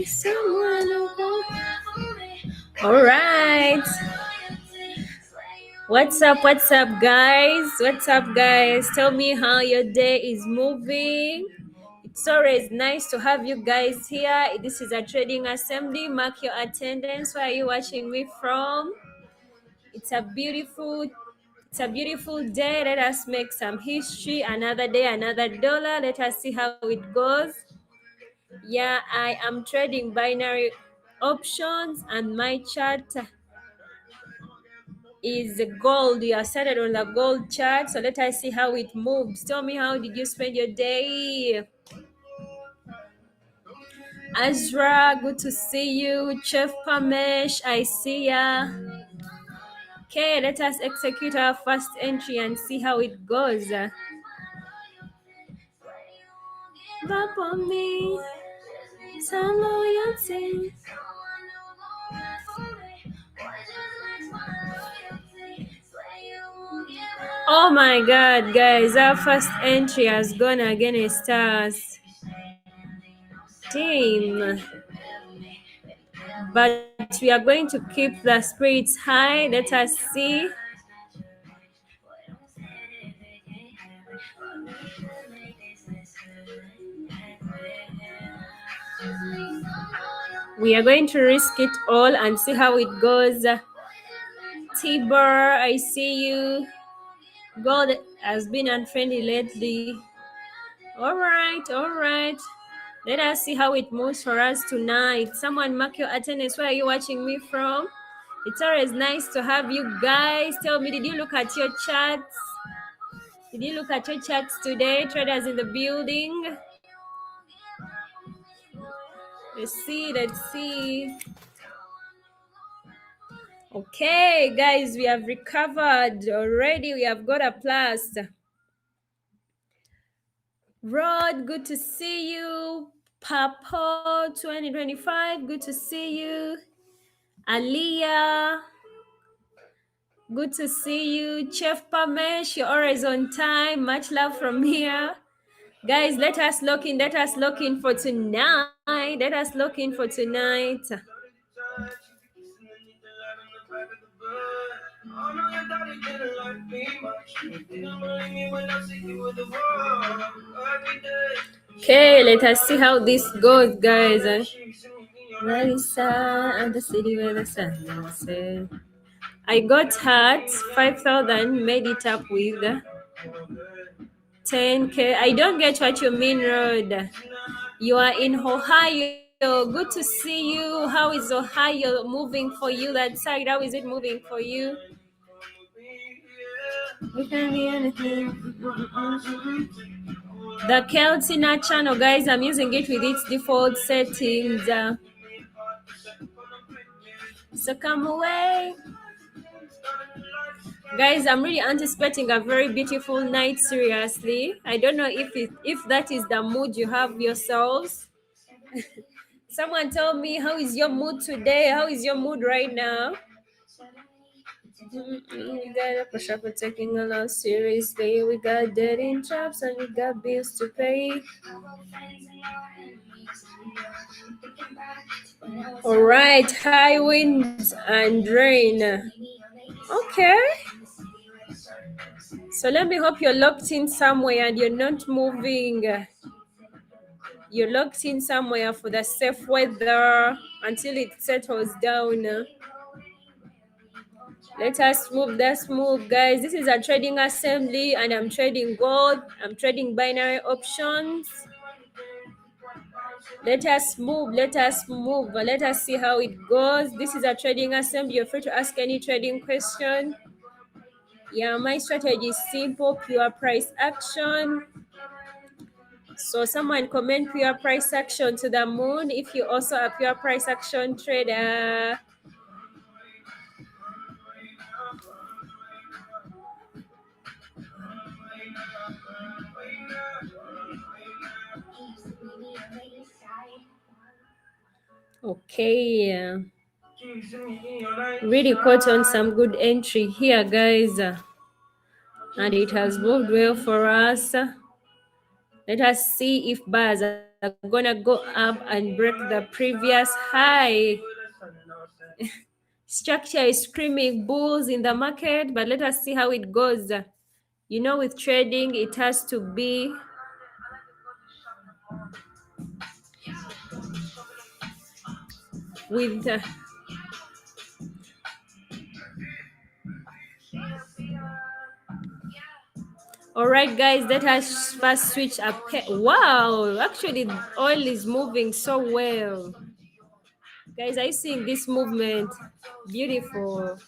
Someone who go. All right. What's up? What's up, guys? What's up, guys? Tell me how your day is moving. It's always nice to have you guys here. This is a trading assembly. Mark your attendance. Where are you watching me from? It's a beautiful day. Let us make some history. Another day, another dollar. Let us see how it goes. Yeah, I am trading binary options, and my chart is gold. You are started on the gold chart, so let us see how it moves. Tell me, how did you spend your day? Azra, good to see you. Chef Pamesh, I see ya. Okay, let us execute our first entry and see how it goes. Bump on me, some loyalty. Oh my god, guys, our first entry has gone against us. Damn. But we are going to keep the spirits high. Let us see. We are going to risk it all and see how it goes. Tibor, I see you. God has been unfriendly lately. All right. Let us see how it moves for us tonight. Someone mark your attendance. Where are you watching me from? It's always nice to have you guys. Tell me, did you look at your charts? Did you look at your charts today? Traders in the building. Let's see. Okay, guys, we have recovered already. We have got a plus. Rod, good to see you. Papo 2025, good to see you. Aliyah, good to see you. Chef Pamesh, you're always on time. Much love from here. Guys, let us lock in for tonight. Okay, let us see how this goes, guys. Melissa and the city where the sun will set. I got hurt. 5,000, made it up with 10K. I don't get what you mean, Rod. You are in Ohio. Good to see you. How is Ohio moving for you that side? How is it moving for you? We can be anything. The Keltina channel, guys, I'm using it with its default settings. So come away. Guys, I'm really anticipating a very beautiful night, seriously. I don't know if that is the mood you have yourselves. Someone tell me, how is your mood today? How is your mood right now? We got a pressure for taking a lot seriously. We got debt in traps and we got bills to pay. All right, high winds and rain. Okay. So let me hope you're locked in somewhere and you're not moving. You're locked in somewhere for the safe weather until it settles down. Let's move, guys. This is a trading assembly and I'm trading gold. I'm trading binary options. Let us move. Let us see how it goes. This is a trading assembly. You're free to ask any trading question. Yeah, my strategy is simple, pure price action. So someone comment pure price action to the moon if you also a pure price action trader. Okay. Really caught on some good entry here, guys. And it has moved well for us. Let us see if buyers are gonna go up and break the previous high. Structure is screaming bulls in the market, but let us see how it goes. You know, with trading, it has to be with all right, guys, let us first switch up. Wow, actually, oil is moving so well. Guys, are you seeing this movement? Beautiful.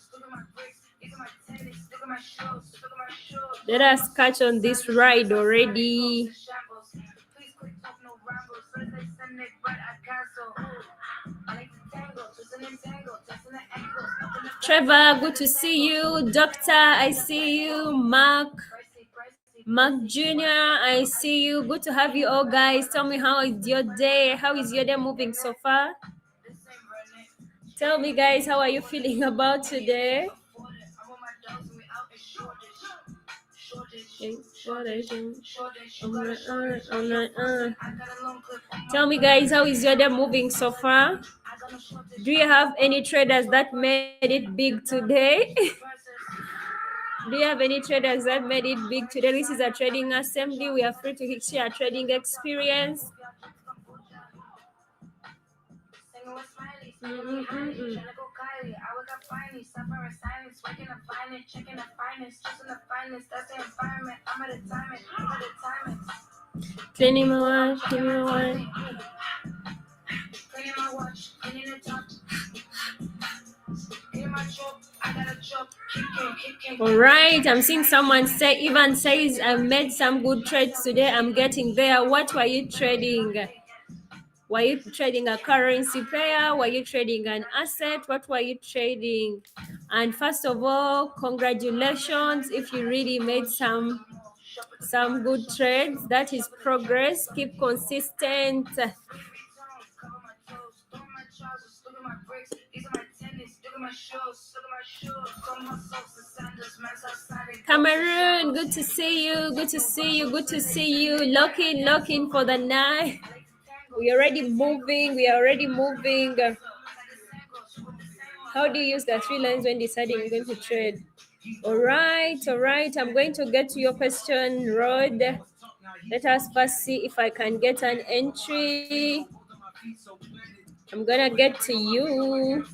Let us catch on this ride already. Trevor, good to see you. Doctor, I see you. Mark Jr., I see you. Good to have you all, guys. Tell me, how is your day? How is your day moving so far? Tell me, guys, how are you feeling about today? Tell me, guys, how is your day moving so far? Do you have any traders that made it big today? Do you have any traders that made it big today? This is a trading assembly. We are free to share trading experience. Cleaning my watch, cleaning my watch. All right, I'm seeing someone say, Ivan says, I made some good trades today. I'm getting there. What were you trading? Were you trading a currency pair? Were you trading an asset? What were you trading? And first of all, congratulations if you really made some good trades. That is progress. Keep consistent. Cameroon, good to see you. Good to see you. Good to see you. Locking for the night. We're already moving. We are already moving. How do you use the 3 lines when deciding you're going to trade? All right. I'm going to get to your question, Rod. Let us first see if I can get an entry. I'm gonna get to you.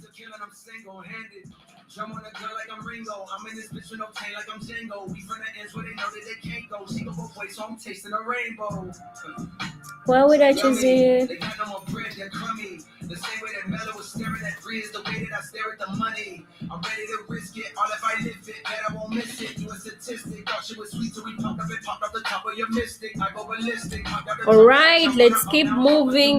Jump on a girl like I'm Ringo. I'm in this bitch with no pain like I'm Django. We from the ends where they know that they can't go. She go both ways, so I'm tasting a rainbow. Why would I choose it? They got no more bread, they're crummy. The same way that Mello was staring at free is the way that I stare at the money. I'm ready to risk it. All if I live it, bet I won't miss it. You a statistic. Thought she was sweet till we popped up and popped off the top of your mystic. I go ballistic. All right, let's keep moving.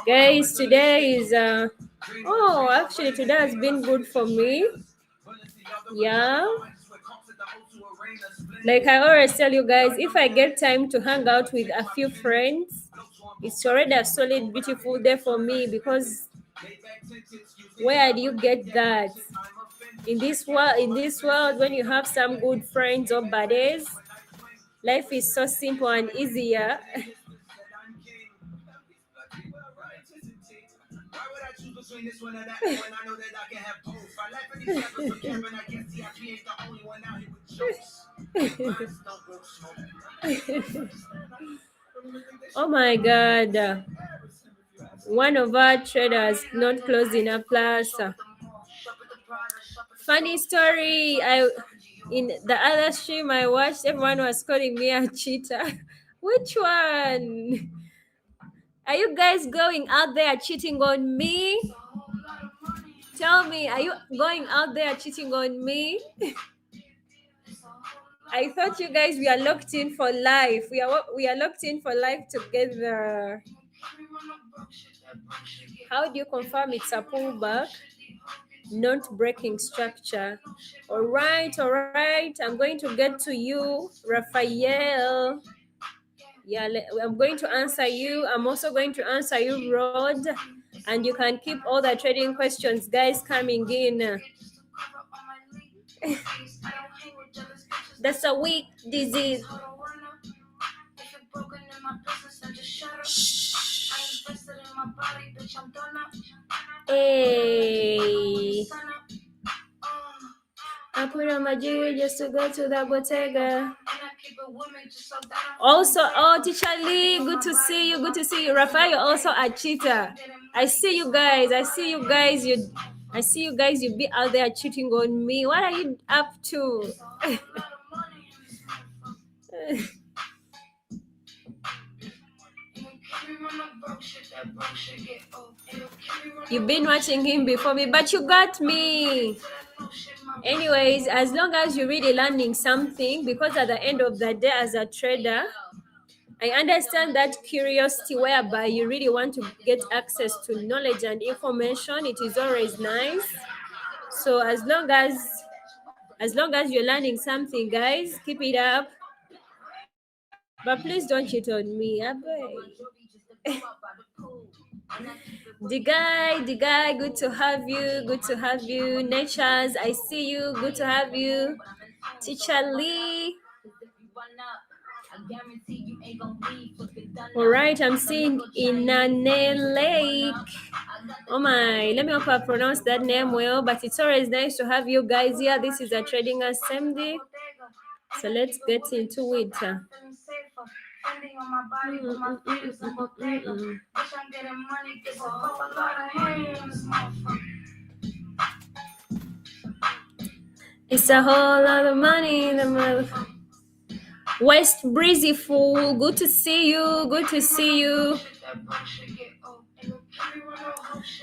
Guys, today is oh, actually today has been good for me. Yeah, like I always tell you guys, if I get time to hang out with a few friends, it's already a solid beautiful day for me, because where do you get that in this world when you have some good friends or buddies? Life is so simple and easier. Oh my God. One of our traders not closing a plus. Funny story. In the other stream I watched, everyone was calling me a cheater. Which one? Are you guys going out there cheating on me? Tell me, are you going out there cheating on me? I thought you guys, we are locked in for life. We are locked in for life together. How do you confirm it's a pullback? Not breaking structure. All right. I'm going to get to you, Raphael. Yeah, I'm going to answer you. I'm also going to answer you, Rod. And you can keep all the trading questions, guys, coming in. That's a weak disease. Hey. I put on my jewelry just to go to the bottega. Also, oh, Teacher Lee, good to see you. Good to see you. Rafael, you're also a cheater. I see you guys. I see you guys. I see you guys. You be out there cheating on me. What are you up to? You've been watching him before me, but you got me. Anyways, as long as you're really learning something, because at the end of the day, as a trader, I understand that curiosity whereby you really want to get access to knowledge and information. It is always nice. So as long as you're learning something, guys, keep it up. But please don't cheat on me. The guy, good to have you. Good to have you. Natures, I see you. Good to have you. Teacher Lee. All right, I'm seeing Inane Lake. Oh my, let me hope I pronounce that name well, but it's always nice to have you guys here. This is a trading assembly. So let's get into it. It's a whole lot of money in the mouth. West Breezy Fool, good to see you. Good to see you.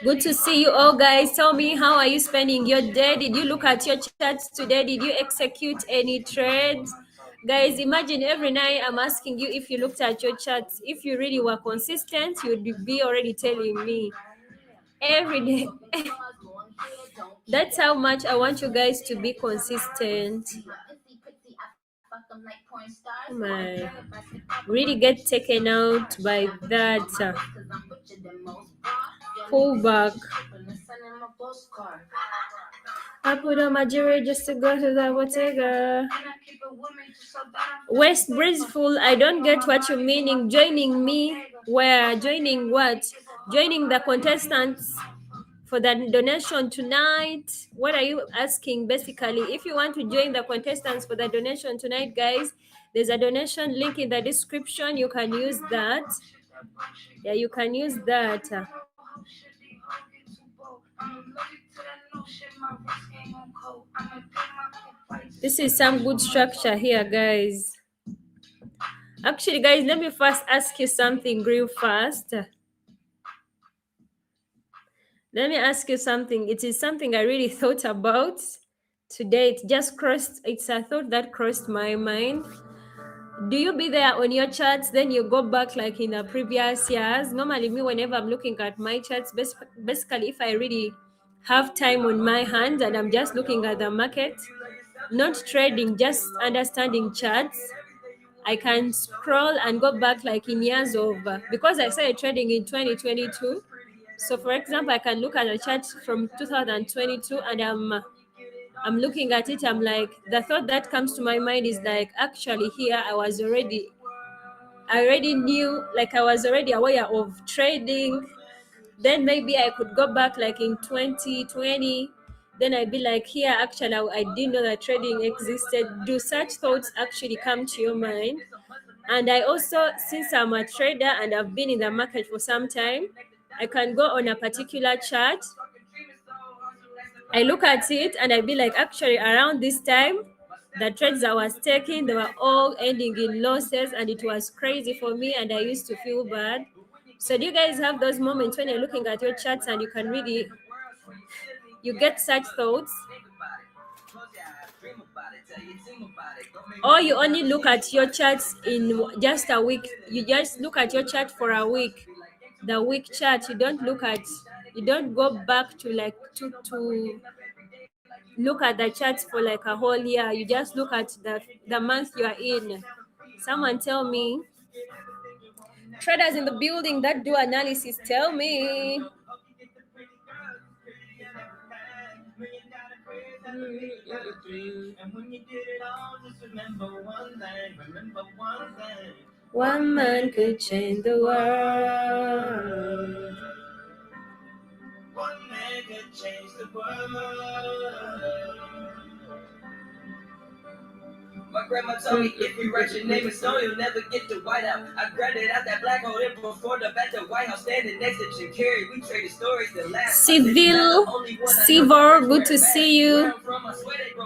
Good to see you all, guys. Tell me, how are you spending your day? Did you look at your charts today? Did you execute any trades? Guys, imagine every night I'm asking you if you looked at your charts. If you really were consistent, you'd be already telling me every day. That's how much I want you guys to be consistent. My, really get taken out by that pullback. I put on my jewelry just to go to the bottega. West Breezeful, I don't get what you're meaning. Joining me? Where? Joining what? Joining the contestants for the donation tonight. What are you asking basically? If you want to join the contestants for the donation tonight, guys, there's a donation link in the description. You can use that. Yeah, you can use that. This is some good structure here, guys. Actually, guys, let me first ask you something real fast. Let me ask you something. It is something I really thought about today. It's a thought that crossed my mind. Do you be there on your charts, then you go back like in the previous years? Normally, me, whenever I'm looking at my charts, basically, if I really have time on my hands and I'm just looking at the market, not trading, just understanding charts, I can scroll and go back like in years of, because I started trading in 2022. So, for example, I can look at a chart from 2022 and I'm looking at it. I'm like, the thought that comes to my mind is like, actually, here I already knew, like I was already aware of trading. Then maybe I could go back like in 2020. Then I'd be like, here, actually, I didn't know that trading existed. Do such thoughts actually come to your mind? And I also, since I'm a trader and I've been in the market for some time, I can go on a particular chart. I look at it and I'd be like, actually, around this time, the trades I was taking, they were all ending in losses, and it was crazy for me, and I used to feel bad. So do you guys have those moments when you're looking at your charts and you get such thoughts? Or you only look at your charts in just a week? You just look at your chart for a week, the week chart. You don't go back to like to look at the charts for like a whole year. You just look at the month you are in. Someone tell me. Traders in the building that do analysis, tell me. One man could change the world. One man can change the world. My grandma told me if you write your name in stone, you'll never get the white out. I grinded out that black hole and performed up at the White House, standing next to Jim Carrey. We traded stories that last. Civil, Sivor, good to see you.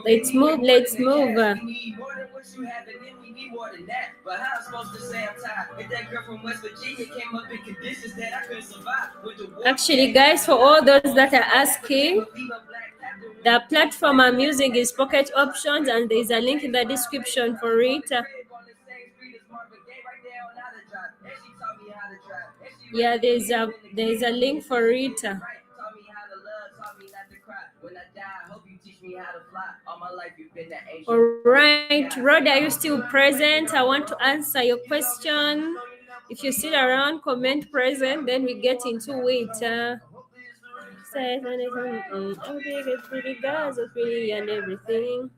Let's move, let's move. We need more than what you have, and then we need more than that. But how I'm supposed to say I'm tired if that girl from West Virginia came up in conditions that I couldn't survive? Actually, guys, for all those that are asking, the platform I'm using is Pocket Options, and there's a link in the description for it. Yeah, there's a link for it. All right, Rod, are you still present? I want to answer your question. If you're still around, comment present, then we get into it. Say, oh, big, it's pretty, guys, it's pretty, and everything.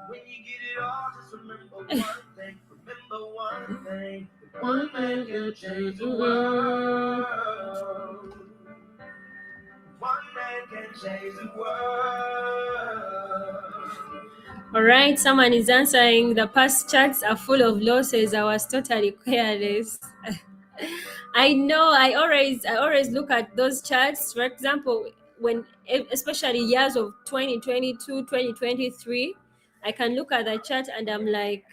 When you get it all, just remember one thing. One man can change the world. One man can change the world. All right, someone is answering. The past charts are full of losses. I was totally careless. I know. I always look at those charts. For example, when especially years of 2022, 2023, I can look at the chart and I'm like,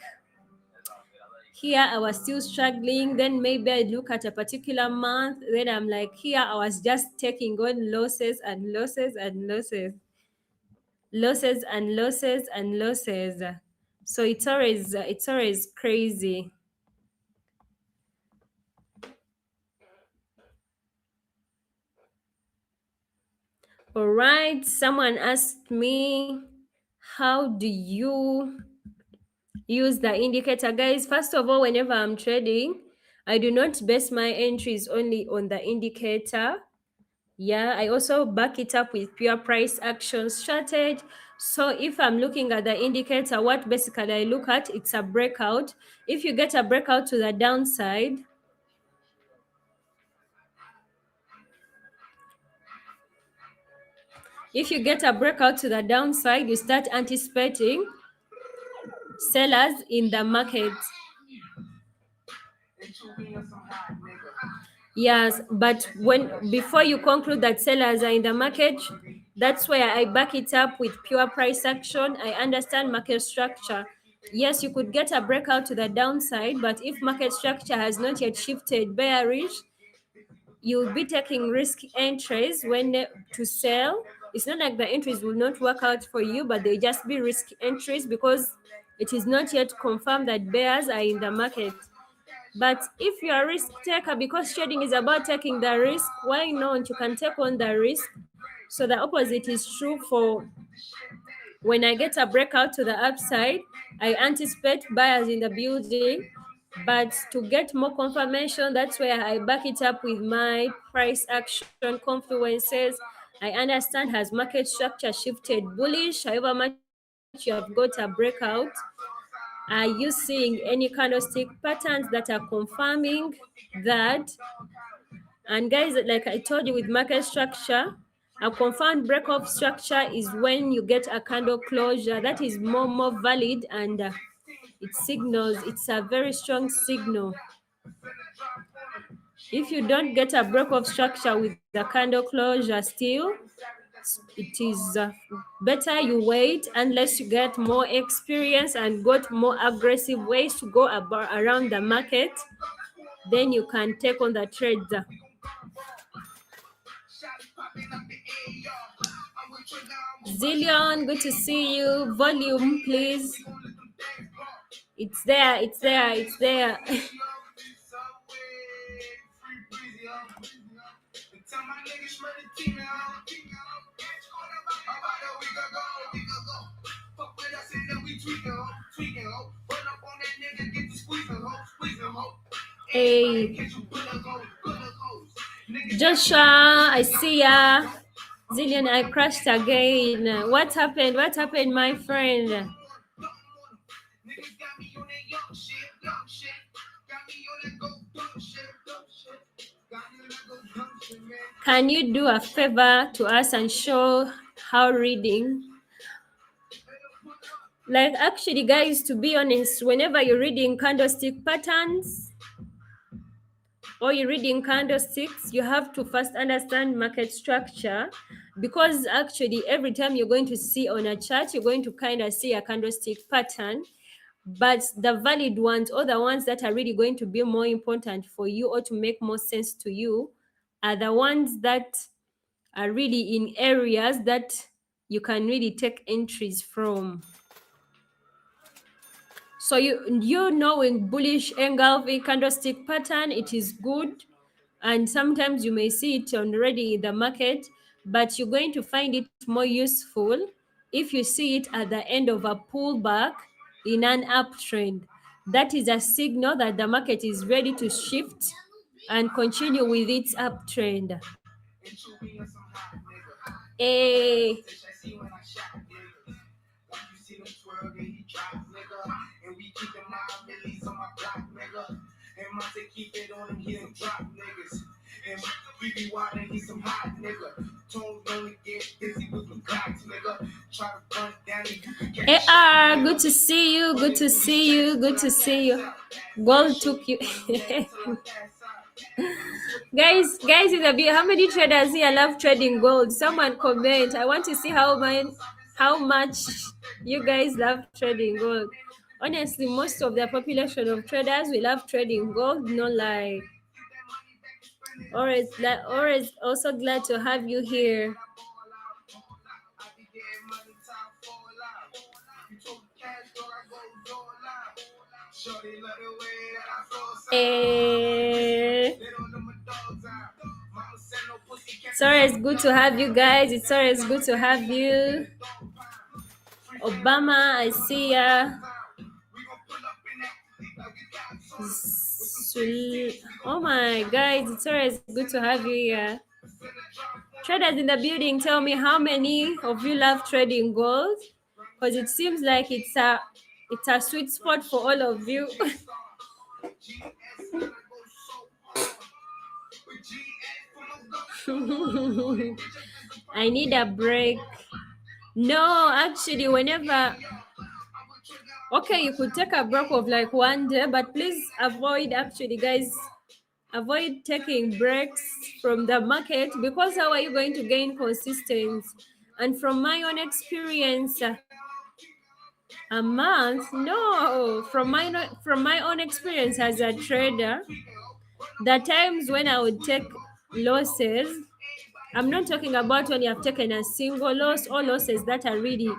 here I was still struggling. Then maybe I look at a particular month. Then I'm like, here I was just taking on losses and losses and losses, losses and losses and losses. So it's always crazy. All right, someone asked me, how do you use the indicator? Guys, first of all, whenever I'm trading, I do not base my entries only on the indicator. Yeah, I also back it up with pure price action strategy. So if I'm looking at the indicator, what basically I look at, it's a breakout. If you get a breakout to the downside, you start anticipating sellers in the market. Yes, but before you conclude that sellers are in the market, that's where I back it up with pure price action. I understand market structure. Yes, you could get a breakout to the downside, but if market structure has not yet shifted bearish, you'll be taking risk entries to sell. It's not like the entries will not work out for you, but they just be risk entries because it is not yet confirmed that bears are in the market. But if you're a risk taker, because trading is about taking the risk, why not? You can take on the risk. So the opposite is true for when I get a breakout to the upside, I anticipate buyers in the building. But to get more confirmation, that's where I back it up with my price action confluences. I understand, has market structure shifted bullish, however much you have got a breakout, are you seeing any candlestick patterns that are confirming that? And guys, like I told you, with market structure, a confirmed break-off structure is when you get a candle closure that is more valid, and it's a very strong signal. If you don't get a break-off structure with the candle closure still, it is better you wait unless you get more experience and got more aggressive ways to go around the market. Then you can take on the trades. Zillion, good to see you. Volume, please. It's there, it's there, it's there. Hey, Joshua, I see ya. Zillion, I crashed again. What happened? What happened, my friend? Can you do a favor to us and show how reading? Like, actually, guys, to be honest, whenever you're reading candlestick patterns or you're reading candlesticks, you have to first understand market structure, because actually every time you're going to see on a chart, you're going to kind of see a candlestick pattern. But the valid ones, or the ones that are really going to be more important for you or to make more sense to you, are the ones that are really in areas that you can really take entries from. So you know, in bullish engulfing candlestick pattern, it is good, and sometimes you may see it already in the market, but you're going to find it more useful if you see it at the end of a pullback in an uptrend. That is a signal that the market is ready to shift and continue with its uptrend. Eh, AR, good to see you, good to see you, good to see you. Gold took you. Guys, is a bit, how many traders here love trading gold? Someone comment. I want to see how much you guys love trading gold. Honestly, most of the population of traders we love trading gold, no lie. Always also glad to have you here. Eh, it's always good to have you guys. It's always good to have you. Obama, I see ya. Oh my guys, it's always good to have you here. Traders in the building, tell me how many of you love trading gold, because it seems like it's a sweet spot for all of you. I need a break. No, actually, whenever. Okay, you could take a break of like 1 day, but please avoid, actually, guys, avoid taking breaks from the market, because how are you going to gain consistency? And from my own experience, a month? No, from my own experience as a trader, the times when I would take losses, I'm not talking about when you have taken a single loss or losses that are really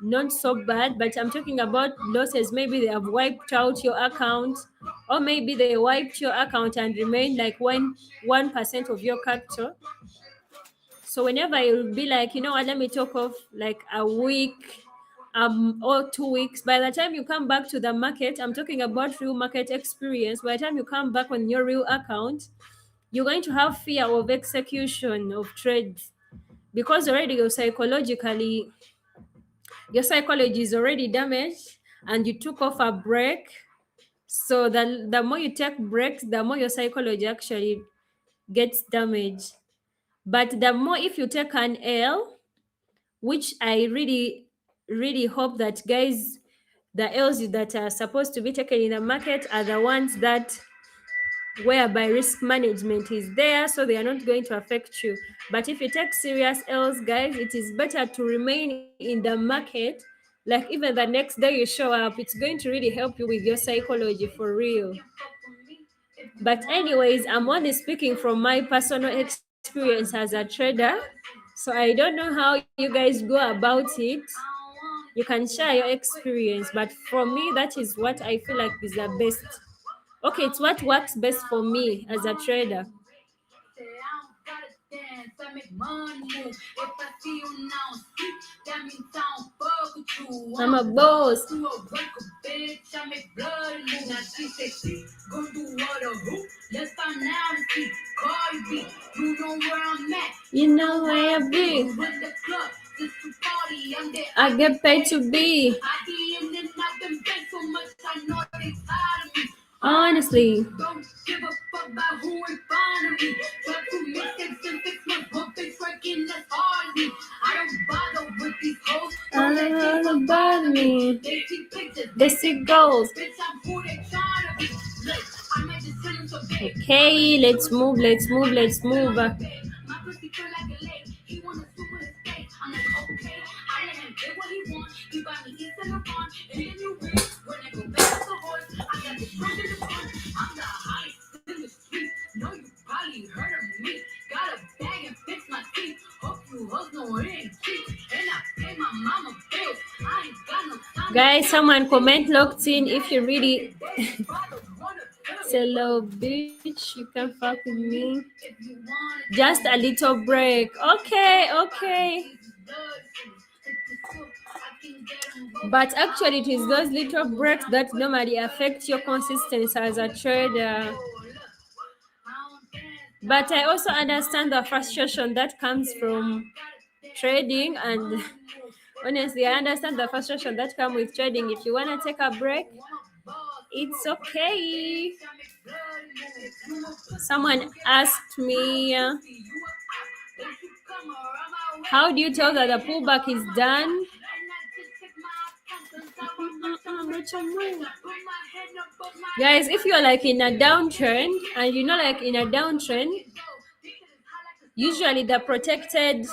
not so bad, but I'm talking about losses. Maybe they have wiped out your account, or maybe they wiped your account and remained like 1% of your capital. So whenever you'll be like, you know what, let me talk off like a week or 2 weeks. By the time you come back to the market, I'm talking about real market experience. By the time you come back on your real account, you're going to have fear of execution of trades, because already your psychology is already damaged, and you took off a break. So the more you take breaks, the more your psychology actually gets damaged. But the more, if you take an L, which I really, really hope that, guys, the L's that are supposed to be taken in the market are the ones that whereby risk management is there, so they are not going to affect you. But if you take serious L's, guys, it is better to remain in the market. Like, even the next day you show up, it's going to really help you with your psychology for real. But anyways, I'm only speaking from my personal experience as a trader, so I don't know how you guys go about it. You can share your experience, but from me, that is what I feel like is the best. Okay, it's what works best for me as a trader. I'm a boss. You know where I be. I get paid to be. Honestly. about who in front of me. Drop 2 mixtapes in 6 months, one bitch working as hard as me. I don't bother with these hoes. Don't let these bother me. They see pictures, they see goals. bitch, I'm who they trying to be. Look, I might just tell them so big. Okay, let's move. My pussy feel like a lake. He wanna swoop with his face. I'm like, okay. I let him get what he wants. He buy me East and Levant. And then you ring. When I go back to the horse, I got the trunk in the front. I'm the highest in the street. Know you probably heard of me. Got a bag and fix my teeth. Hope you hoes know it ain't cheap. And I pay my mama bills. I ain't got no time. Guys, someone comment locked in if you really hello bitch, you can fuck with me. Just a little break. Okay. But actually it is those little breaks that normally affect your consistency as a trader. But I also understand the frustration that comes from trading, and honestly I understand the frustration that comes with trading. If you want to take a break, it's okay. Someone asked me, how do you tell that the pullback is done? Guys, if you're like in a downtrend, and you know, like in a downtrend, usually the protected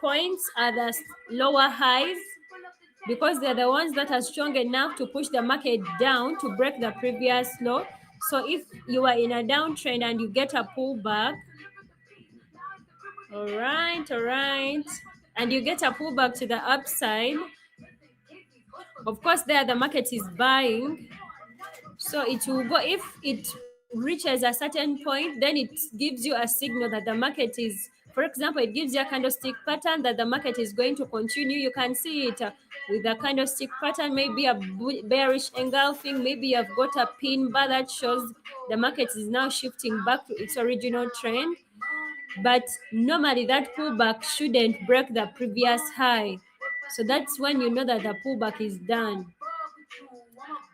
points are the lower highs, because they're the ones that are strong enough to push the market down to break the previous low. So if you are in a downtrend and you get a pullback, all right, and you get a pullback to the upside, of course there the market is buying, so it will go. If it reaches a certain point, then it gives you a signal that the market is, for example, it gives you a candlestick pattern that the market is going to continue. You can see it with a candlestick pattern, maybe a bearish engulfing, maybe you've got a pin bar that shows the market is now shifting back to its original trend. But normally that pullback shouldn't break the previous high, so that's when you know that the pullback is done.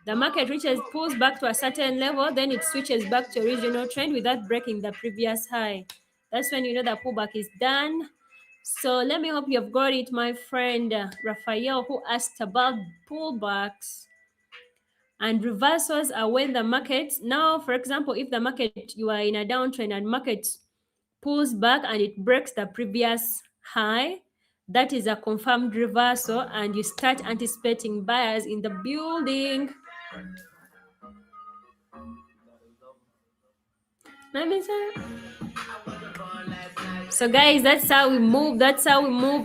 The market pulls back to a certain level, then it switches back to original trend without breaking the previous high. That's when you know the pullback is done. So let me hope you've got it, my friend Raphael, who asked about pullbacks. And reversals are when the market, now for example, if the market, you are in a downtrend and market pulls back and it breaks the previous high, that is a confirmed reversal, and you start anticipating buyers in the building. So guys, that's how we move,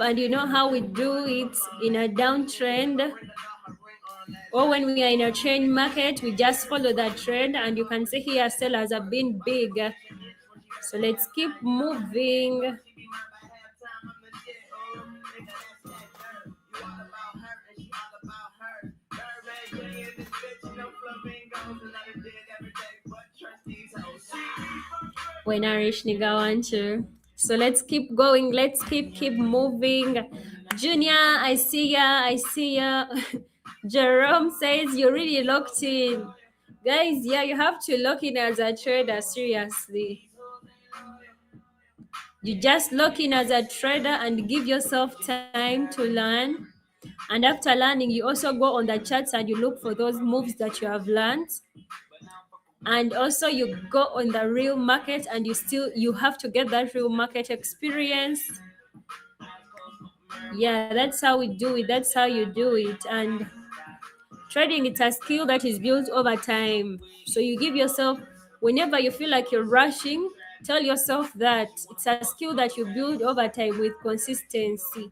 and you know how we do it in a downtrend, or when we are in a trend market, we just follow that trend. And you can see here sellers have been big, so let's keep moving. When I reach nigga want to. So let's keep going. Let's keep moving. Junior, I see ya. Jerome says you're really locked in. Guys, yeah, you have to lock in as a trader, seriously. You just lock in as a trader and give yourself time to learn. And after learning, you also go on the charts and you look for those moves that you have learned. And also you go on the real market, and you have to get that real market experience. Yeah, that's how we do it. That's how you do it. And trading, it's a skill that is built over time. So you give yourself, whenever you feel like you're rushing, tell yourself that it's a skill that you build over time with consistency.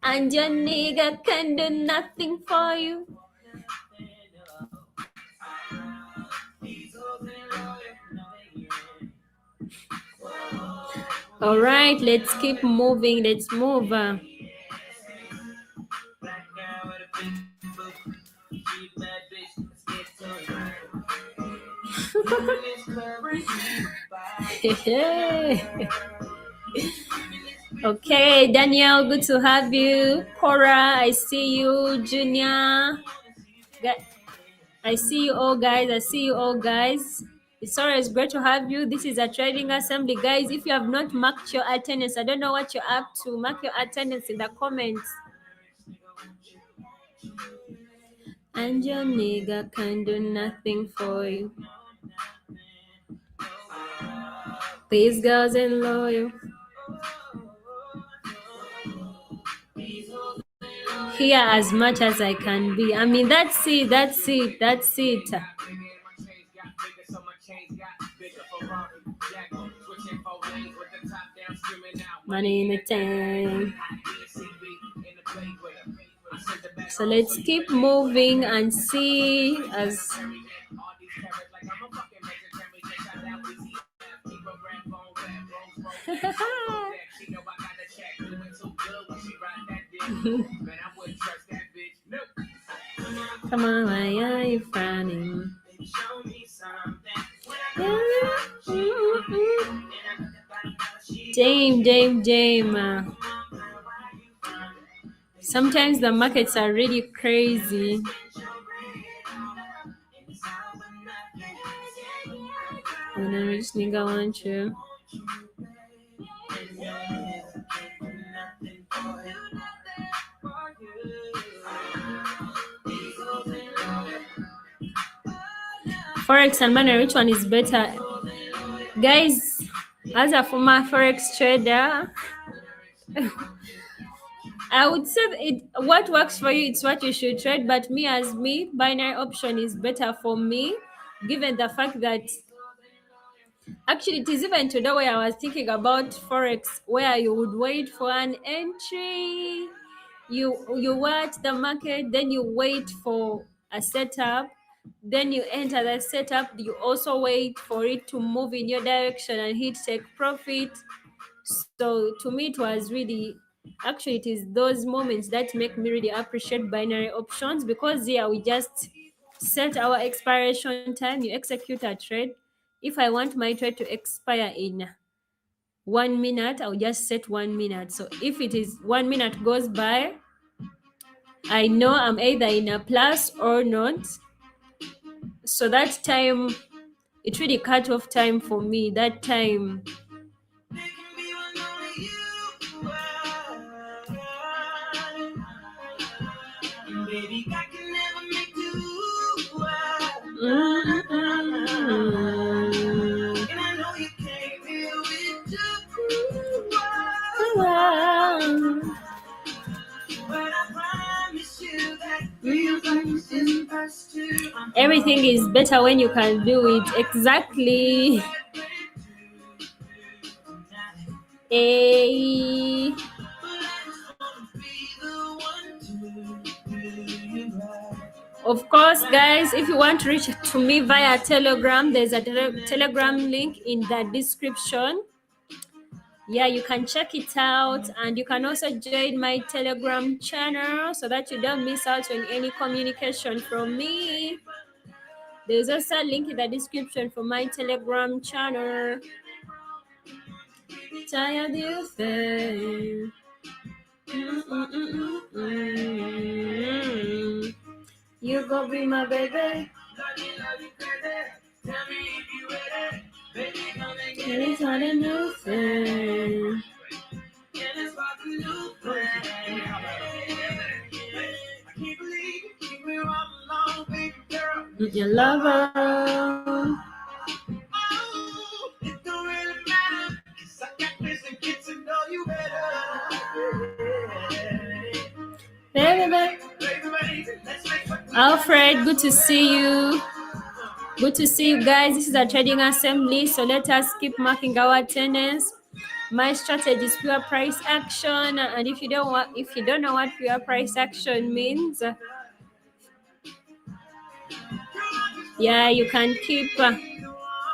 And your nigga can do nothing for you. All right, let's keep moving. Let's move. Okay, Daniel, good to have you. Cora, I see you. Junior, I see you all, guys. I see you all, guys. It's always great to have you. This is a trading assembly, guys. If you have not marked your attendance, I don't know what you're up to. Mark your attendance in the comments. And your nigga can do nothing for you. These girls ain't loyal. Here as much as I can be. I mean, that's it. That's it. That's it. Money in the tank. So let's keep moving and see as come on, why are you frowning? Dame. Sometimes the markets are really crazy. And I just nigga want you. Forex and money, which one is better? Guys, as a former Forex trader, I would say what works for you, it's what you should trade. But me, binary option is better for me, given the fact that actually it is even today where I was thinking about Forex, where you would wait for an entry, you watch the market, then you wait for a setup, then you enter the setup, you also wait for it to move in your direction and hit take profit. So to me it was really, actually it is those moments that make me really appreciate binary options, because yeah, we just set our expiration time, you execute a trade. If I want my trade to expire in 1 minute, I'll just set 1 minute. So if it is 1 minute goes by, I know I'm either in a plus or not. So that time, it really cut off time for me. That time, everything is better when you can do it exactly. A. Of course, guys, if you want to reach to me via Telegram, there's a Telegram link in the description. Yeah, you can check it out, and you can also join my Telegram channel so that you don't miss out on any communication from me. There's also a link in the description for my Telegram channel. Tired you feel. You go be my baby. And it's not a new thing. Your lover. Baby. Alfred, good to see you. Good to see you guys. This is a trading assembly, so let us keep marking our attendance. My strategy is pure price action, and if you don't know what pure price action means, yeah, you can keep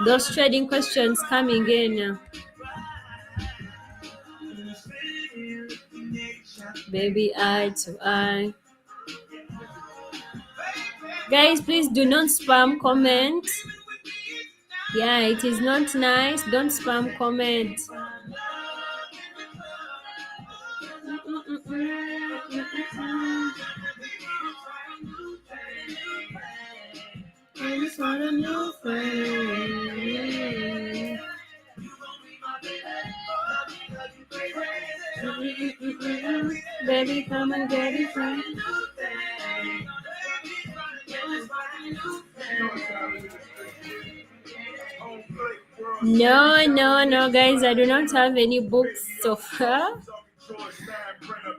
those trading questions coming in. Baby, eye to eye. Guys, please do not spam comment. Yeah, it is not nice. Don't spam comment. just want a new friend. Baby, come and get it from. No, no, no, guys, I do not have any books so far.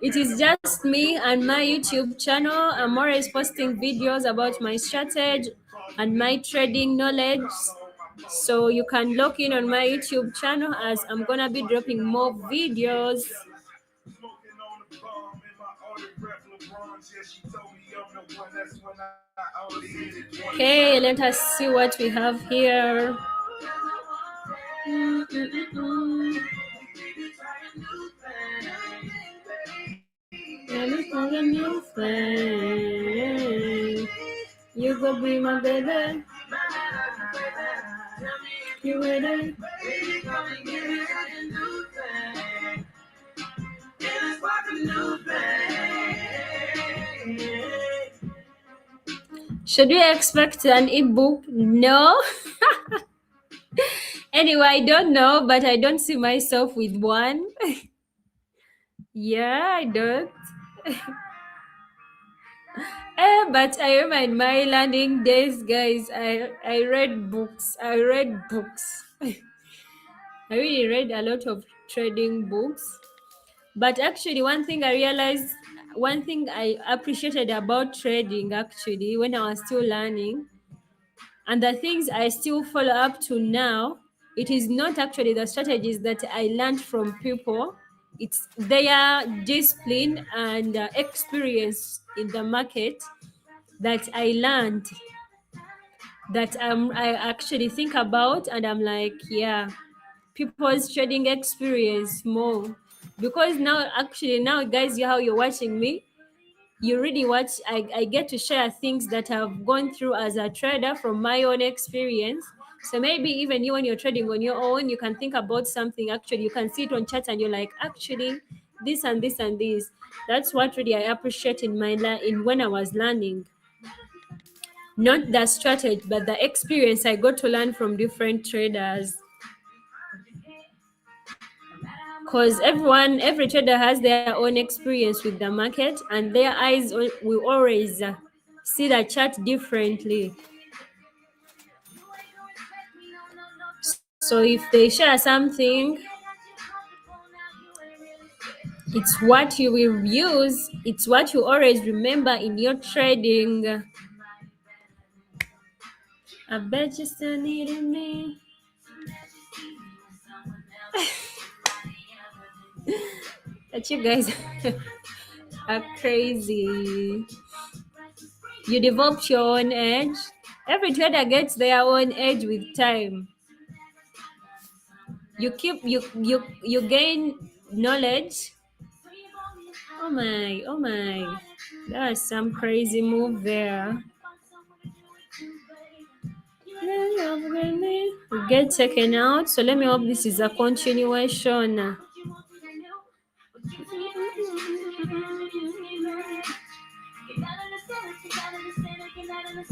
It is just me and my YouTube channel. I'm always posting videos about my strategy and my trading knowledge. So you can log in on my YouTube channel as I'm gonna be dropping more videos. Okay, let us see what we have here. Let me find a new friend. You go be my baby. You ready? Should we expect an ebook? No. Anyway, I don't know, but I don't see myself with one. Yeah, I don't. But I remember my learning days, guys. I read books. I read books. I really read a lot of trading books. But actually, one thing I realized, one thing I appreciated about trading actually when I was still learning, and the things I still follow up to now, it is not actually the strategies that I learned from people. It's their discipline and experience in the market that I learned, that I actually think about, and I'm like, yeah, people's trading experience more. Because now guys, how you're watching me, you really watch, I get to share things that I've gone through as a trader from my own experience. So maybe even you, when you're trading on your own, you can think about something. Actually, you can see it on chat and you're like, actually, this and this and this. That's what really I appreciate in in when I was learning. Not the strategy, but the experience I got to learn from different traders. Because every trader has their own experience with the market, and their eyes will always see the chart differently. So if they share something, it's what you will use, it's what you always remember in your trading. I bet you still needing me. That you guys are crazy. You develop your own edge. Every trader gets their own edge with time. You gain knowledge. Oh my, that's some crazy move there. We get taken out, so let me hope this is a continuation.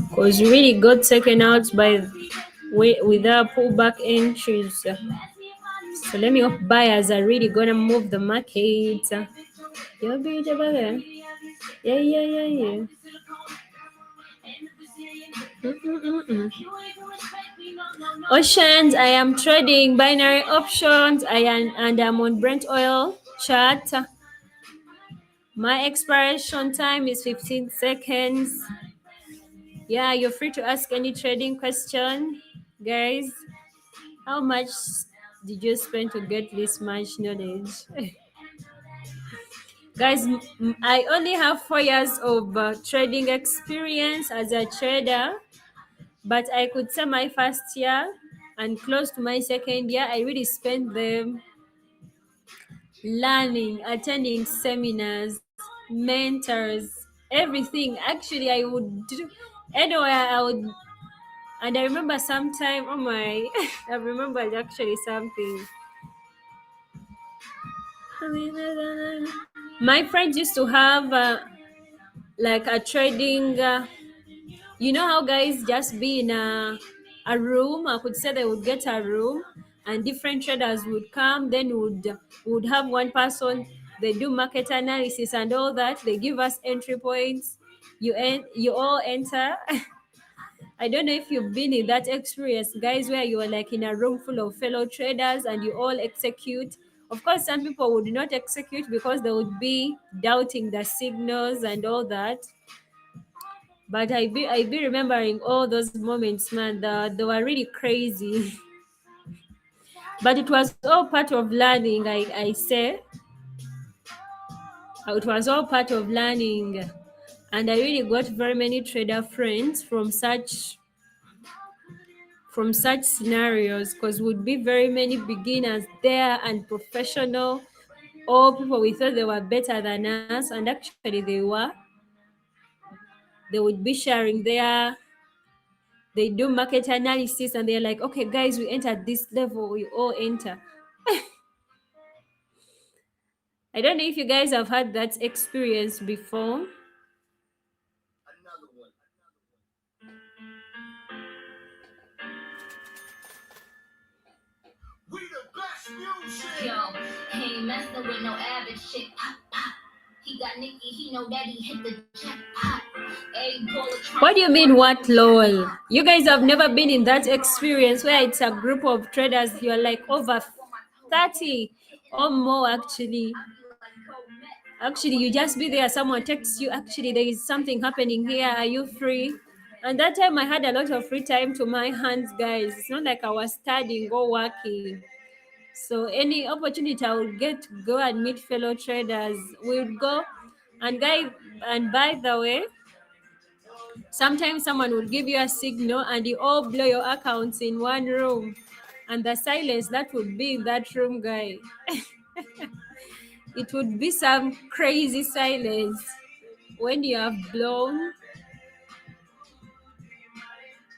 Because we really got taken out by with our pullback entries. So let me hope buyers are really gonna move the market. You'll be the buyer. Yeah. Oceans, I am trading binary options. And I'm on Brent oil chart. My expiration time is 15 seconds. Yeah, you're free to ask any trading question, guys. How much did you spend to get this much knowledge? Guys, I only have 4 years of trading experience as a trader, but I could say my first year and close to my second year, I really spent them learning, attending seminars, mentors, everything. Actually, I would do anywhere I would. And I remember sometime, oh my, I remember actually something. My friends used to have like a trading You know how guys just be in a room, I could say they would get a room and different traders would come, then would have one person, they do market analysis and all that, they give us entry points, you all enter. I don't know if you've been in that experience, guys, where you are like in a room full of fellow traders and you all execute. Of course, some people would not execute because they would be doubting the signals and all that. But I be remembering all those moments, man. They were really crazy. But it was all part of learning. I say it was all part of learning, and I really got very many trader friends from such scenarios, because would be very many beginners there and professional, all people we thought they were better than us, and actually they were. They would be sharing their, they do market analysis and they're like, okay guys, we entered this level, we all enter. I don't know if you guys have had that experience before. We the best music. Yo, he ain't messing with no average shit. Pop, pop. He got Nicky, he know that he hit the jackpot. What do you mean, what lol? You guys have never been in that experience where it's a group of traders, you're like over 30 or more actually. Actually, you just be there, someone texts you, actually, there is something happening here, are you free? And that time I had a lot of free time to my hands, guys. It's not like I was studying or working. So any opportunity I would get to go and meet fellow traders, we would go. And by the way, sometimes someone would give you a signal and you all blow your accounts in one room. And the silence that would be in that room, guy. It would be some crazy silence when you have blown,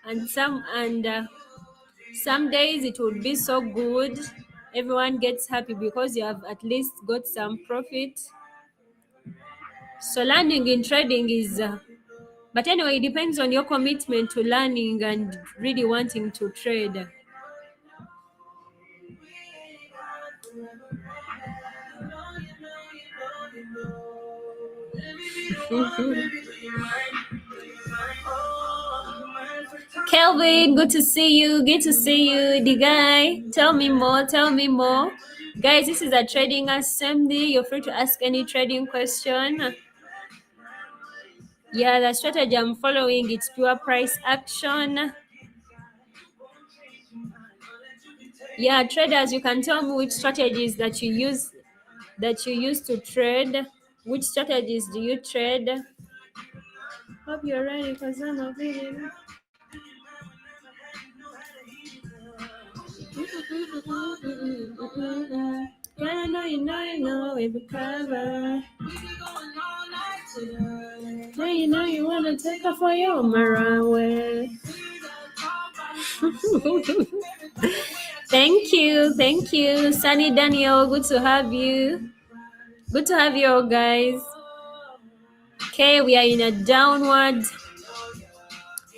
and some days it would be so good, everyone gets happy because you have at least got some profit. So learning in trading is but anyway, it depends on your commitment to learning and really wanting to trade. Kelvin, good to see you. Good to see you. The guy, tell me more. Tell me more. Guys, this is a trading assembly. You're free to ask any trading question. Yeah, the strategy I'm following, it's pure price action. Yeah, traders, you can tell me which strategies that you use to trade. Which strategies do you trade? Hope you're ready because I'm a video. Yeah, I know, every cover. Now you wanna take off for your Maraway. Thank you, Sunny Daniel. Good to have you. Good to have you all, guys. Okay, we are in a downward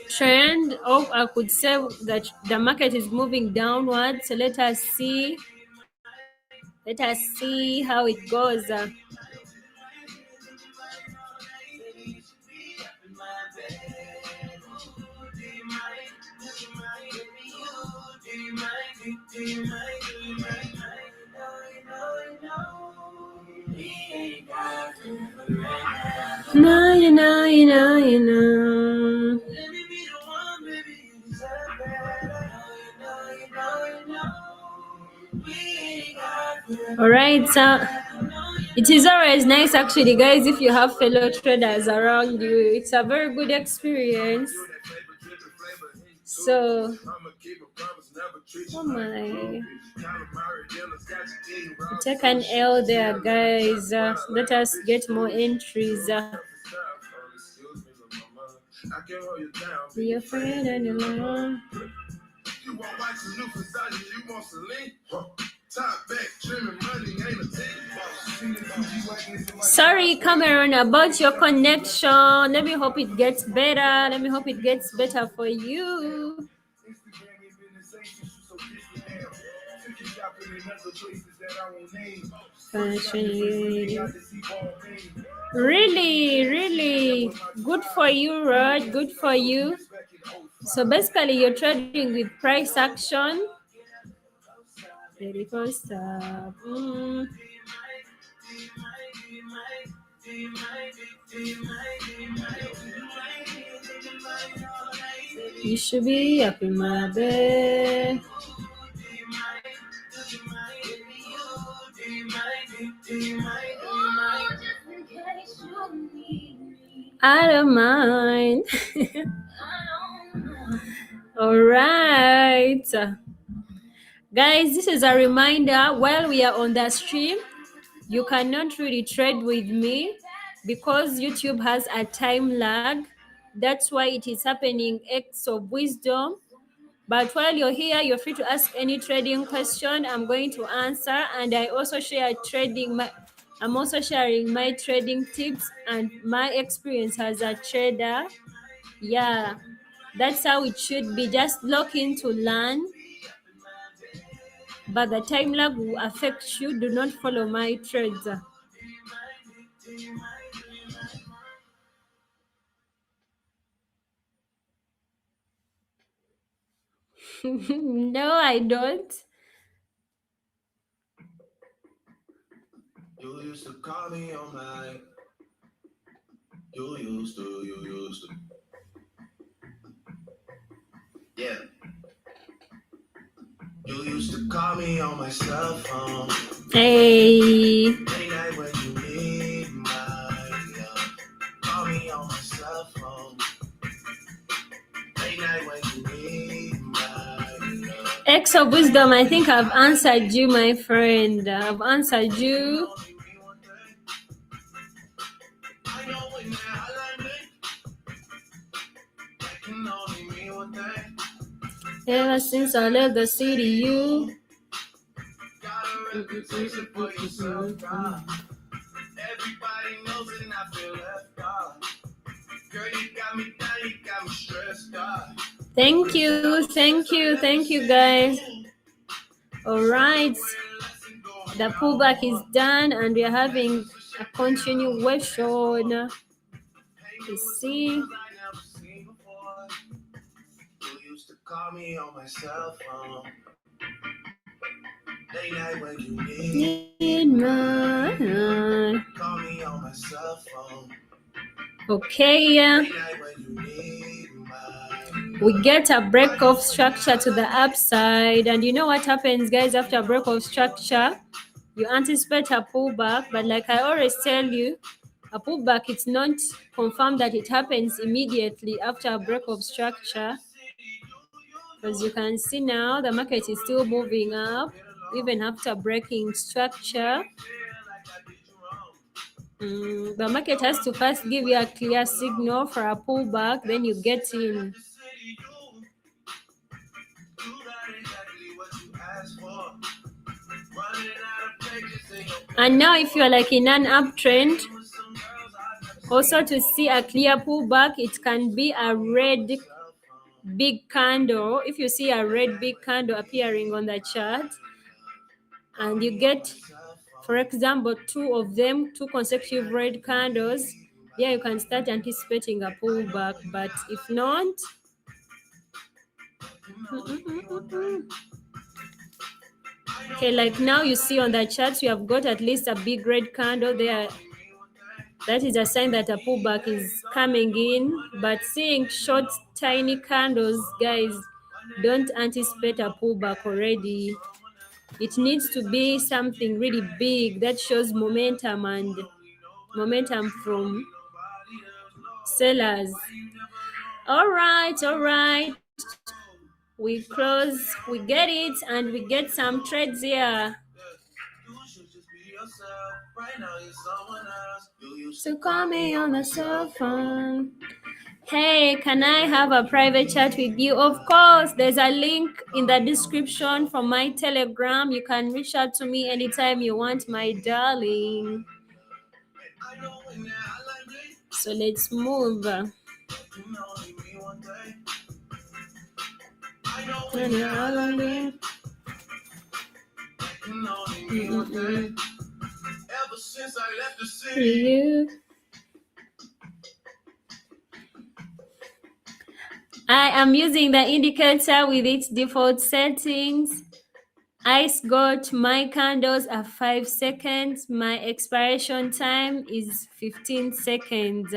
trend. Oh, I could say that the market is moving downward. So let us see. Let us see how it goes. No, you know. All right, so it is always nice, actually, guys, if you have fellow traders around you. It's a very good experience. So, oh my, take an L there, guys. Let us get more entries. Be afraid and alone. You want wax a new Versace, you want Celine? Sorry, Cameron, about your connection. Let me hope it gets better. Let me hope it gets better for you. Really, really good for you, Rod. Good for you. So basically, you're trading with price action. Very first up. You should be up in my bed. I don't mind. All right. Guys, this is a reminder while we are on the stream, you cannot really trade with me because YouTube has a time lag. That's why it is happening X of wisdom. But while you're here, you're free to ask any trading question. I'm going to answer, and I also share I'm also sharing my trading tips and my experience as a trader. Yeah, that's how it should be. Just log in to learn, but the time lag will affect you. Do not follow my trades. No, I don't. You used to call me on my. You used to. Yeah. You used to call me on my cell phone. Hey. Late night when you need my. Call me on my cell phone. Late night when you need my. X of wisdom, I think I've answered you, my friend. I've answered you. I know when that hotline that can only mean one thing. Ever since I left the city, you. Got a reputation for yourself, God. Everybody knows it, and I feel left out. Girl, you got me down, you got me stressed out. Thank you, guys. All right, the pullback is done, and we are having a continuation. Let's see. You used to call me on my cell phone. Late night when you need my. Call me on my cell phone. Okay, yeah. Late night when you need We get a break of structure to the upside, and you know what happens, guys, after a break of structure? You anticipate a pullback, but like I always tell you, a pullback, it's not confirmed that it happens immediately after a break of structure. As you can see now, the market is still moving up even after breaking structure. The market has to first give you a clear signal for a pullback, then you get in. And now if you're like in an uptrend, also to see a clear pullback, it can be a red big candle. If you see a red big candle appearing on the chart, and you get, for example, two consecutive red candles, yeah, you can start anticipating a pullback. But if not, okay, like now you see on the chart, you have got at least a big red candle there. That is a sign that a pullback is coming in. But seeing short, tiny candles, guys, don't anticipate a pullback already. It needs to be something really big that shows momentum and momentum from sellers. All right. We close, we get it, and we get some trades here. So call me on the cell phone. Hey, can I have a private chat with you? Of course, there's a link in the description from my Telegram. You can reach out to me anytime you want, my darling. So let's move. Ever since I left the city. I am using the indicator with its default settings. Ice got my candles are 5 seconds. My expiration time is 15 seconds.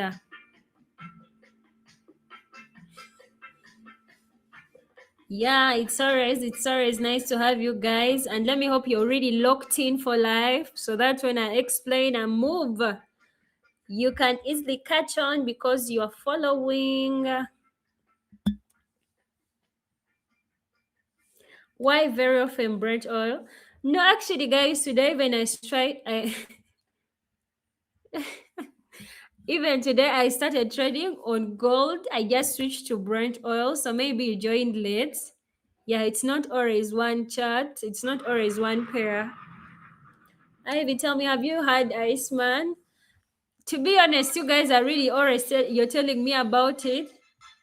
Yeah, it's always nice to have you guys. And let me hope you're really locked in for life so that when I explain and move, you can easily catch on because you are following. Why very often Brent oil? No, actually, guys, today when even today I started trading on gold. I just switched to Brent oil, so maybe you joined late. Yeah, it's not always one chart. It's not always one pair. Ivy, tell me, have you had Iceman? To be honest, you guys are really always you're telling me about it.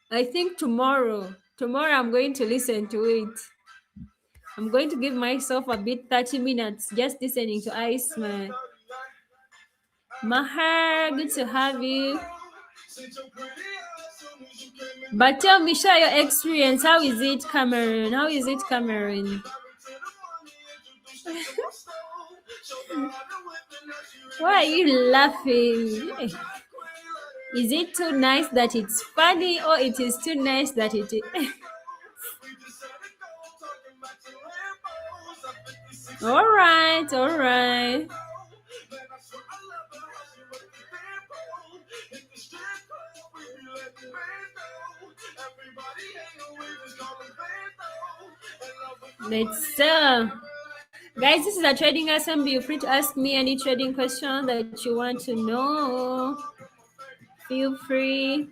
I think tomorrow I'm going to listen to it. I'm going to give myself a bit 30 minutes just listening to Iceman. Mahar, good to have you. But tell me, share your experience. How is it, Cameron? How is it, Cameron? Why are you laughing? Is it too nice that it's funny, or it is too nice that it is? All right, all right. Let's guys, this is a trading assembly. You're free to ask me any trading question that you want to know. Feel free.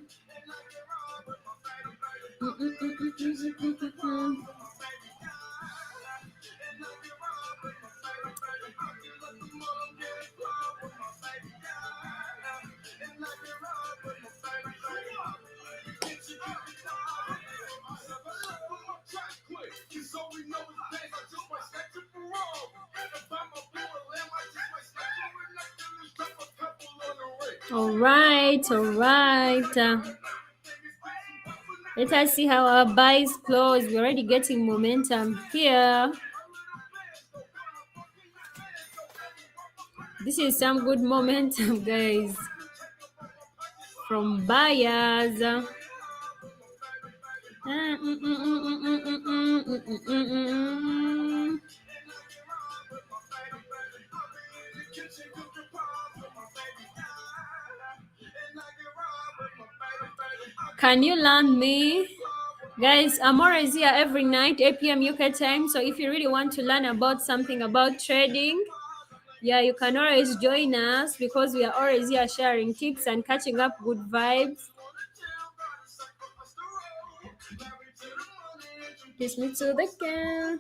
All right, all right. Let us see how our buys close. We're already getting momentum here. This is some good momentum, guys, from buyers. Can you learn me? Guys, I'm always here every night, 8 p.m. UK time. So if you really want to learn about something about trading, yeah, you can always join us because we are always here sharing tips and catching up good vibes. Kiss me to the can.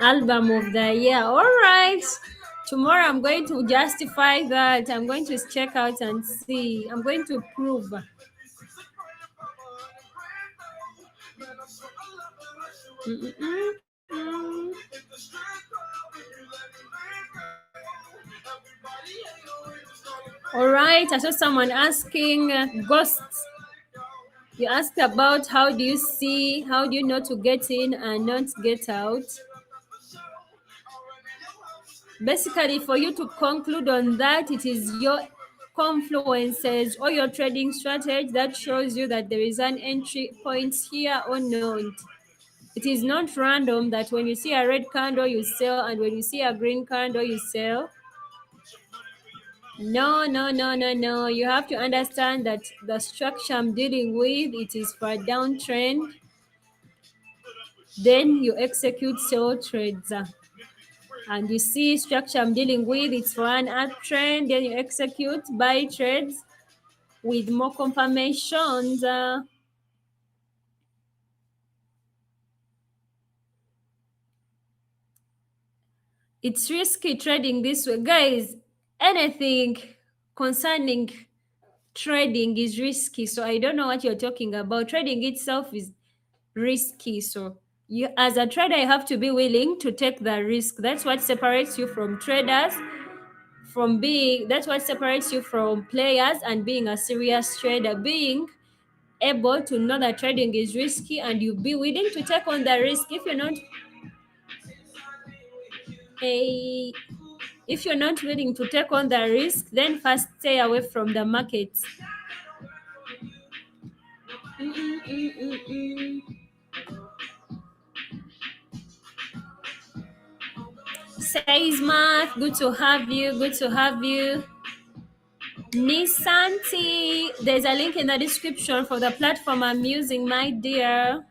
Album of the year. All right. Tomorrow I'm going to justify that. I'm going to check out and see. I'm going to prove. All right. I saw someone asking ghosts. You asked about how do you know to get in and not get out. Basically, for you to conclude on that, it is your confluences or your trading strategy that shows you that there is an entry point here or not. It is not random that when you see a red candle, you sell, and when you see a green candle, you sell. No, no, no, no, no. You have to understand that the structure I'm dealing with, it is for a downtrend. Then you execute sell trades. And you see structure I'm dealing with, it's for an uptrend, then you execute buy trades with more confirmations. It's risky trading this way. Guys, anything concerning trading is risky. So I don't know what you're talking about. Trading itself is risky. So you, as a trader, you have to be willing to take the risk. That's what separates you from traders, from being, that's what separates you from players and being a serious trader. Being able to know that trading is risky and you be willing to take on the risk. A if you're not willing to take on the risk, then first stay away from the markets. Says Math, good to have you, good to have you. Nisanti, there's a link in the description for the platform I'm using, my dear.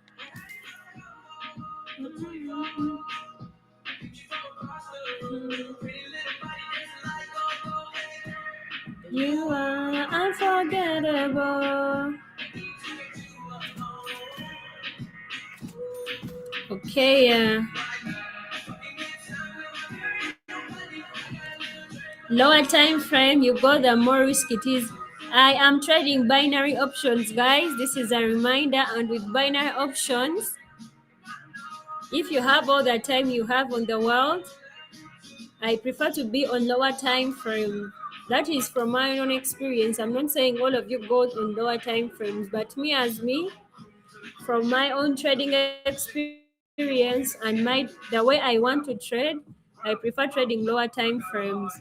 You are unforgettable. Okay, lower time frame you go, the more risk it is. I am trading binary options, guys. This is a reminder. And with binary options, if you have all the time you have on the world, I prefer to be on lower time frame. That is from my own experience. I'm not saying all of you go on lower time frames, but me as me, from my own trading experience and the way I want to trade, I prefer trading lower time frames.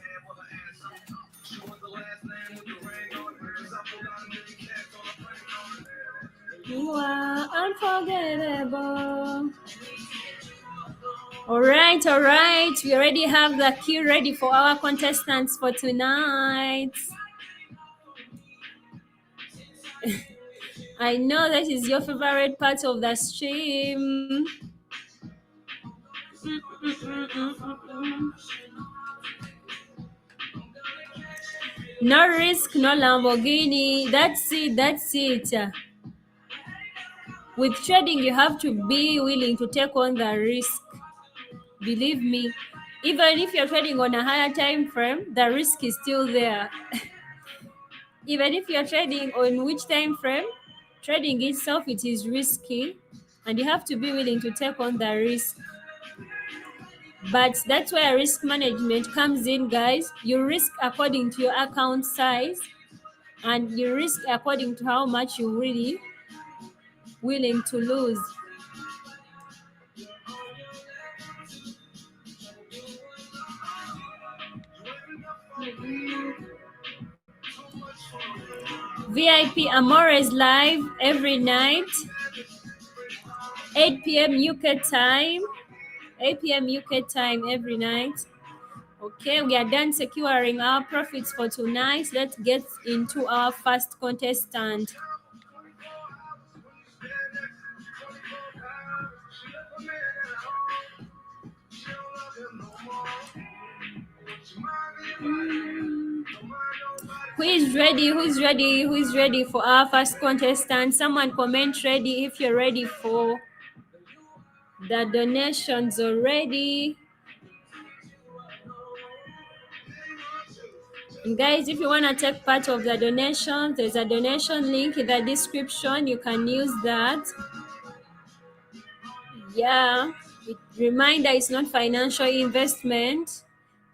You are unforgettable. All right, all right. We already have the queue ready for our contestants for tonight. I know that is your favorite part of the stream. No risk, no Lamborghini. That's it, that's it. With trading, you have to be willing to take on the risk. Believe me, even if you're trading on a higher time frame, the risk is still there. Even if you're trading on which time frame, trading itself, it is risky, and you have to be willing to take on the risk. But that's where risk management comes in, guys. You risk according to your account size, and you risk according to how much you're really willing to lose. VIP Amores live every night, 8 p.m. UK time. 8 p.m. UK time every night. Okay, we are done securing our profits for tonight. Let's get into our first contestant. Who is ready? Who's ready? Who is ready for our first contestant? Someone comment ready if you're ready for the donations already. And guys, if you want to take part of the donation, there's a donation link in the description. You can use that. Yeah, reminder, it's not financial investment.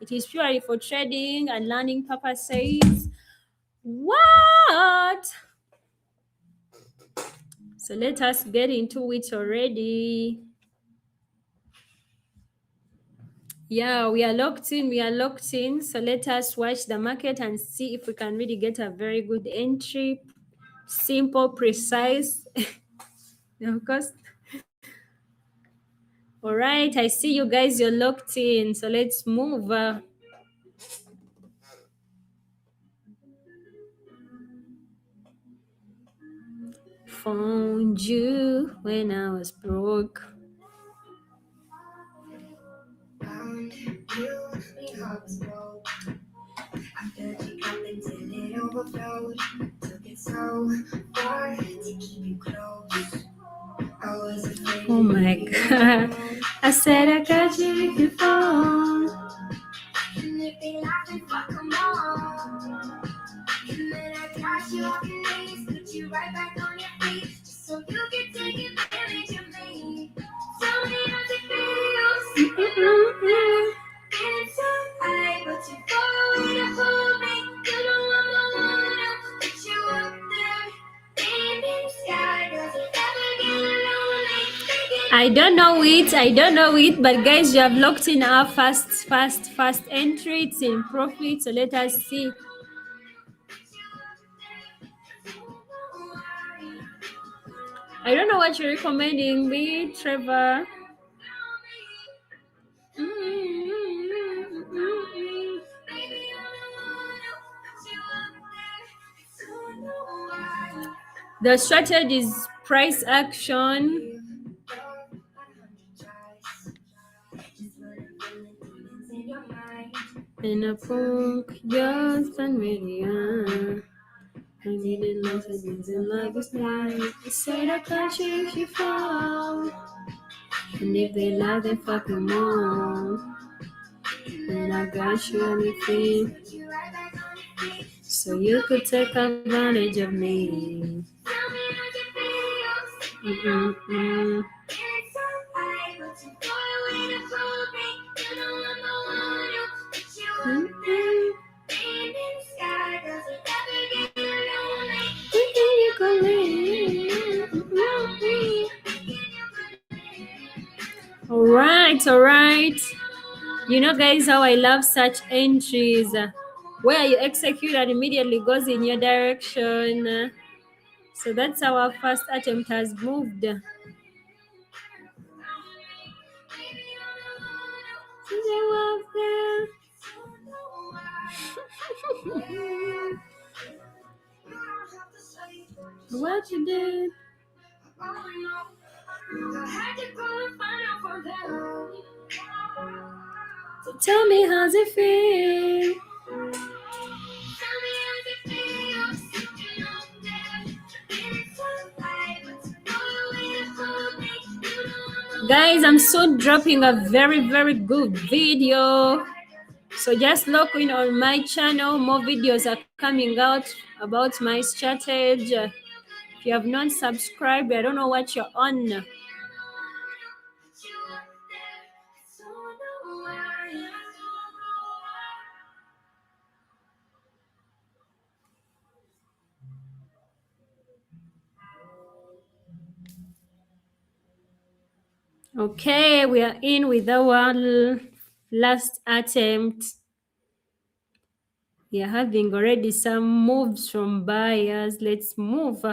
It is purely for trading and learning purposes. What? So let us get into it already. Yeah, we are locked in. We are locked in. So let us watch the market and see if we can really get a very good entry. Simple, precise. Of course. All right. I see you guys. You're locked in. So let's move. Found you when I was broke. overflowed. Took it so far to keep you close. I was afraid. Oh my God. I said I got you if you fall. And if they laugh and fuck 'em all. And then I got you off your knees, put you right back on your feet, just so you can take advantage of me. Tell me how's it feel, feeling so high, but you're far away to hold me. You know I'm the one who put you up there in the sky. Does it ever get lonely? I don't know it, but guys, you have locked in our fast entry. It's in profit, so let us see. I don't know what you're recommending me, Trevor. The strategy is price action. And a punk just and media. I needed lessons in love is night. I said I can't if you fall. And if they lie, then fuck them all. And I got you on your feet, so you could take advantage of me. Mm-mm-mm. All right. You know, guys, how I love such entries where you execute and immediately goes in your direction. So that's how our first attempt has moved. What you did? So tell me how's it feel? Guys, I'm soon dropping a very good video. So just log in on my channel. More videos are coming out about my strategy. If you have not subscribed, I don't know what you're on. Okay, we are in with our last attempt. We are having already some moves from buyers. Let's move.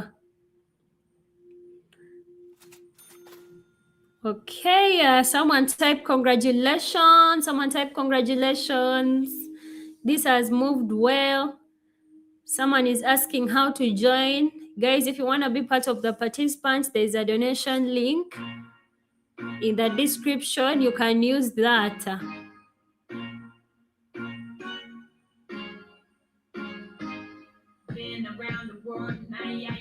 Okay, someone type congratulations. Someone type congratulations. This has moved well. Someone is asking how to join. Guys, if you want to be part of the participants, there's a donation link in the description. You can use that. Been around the world, yeah.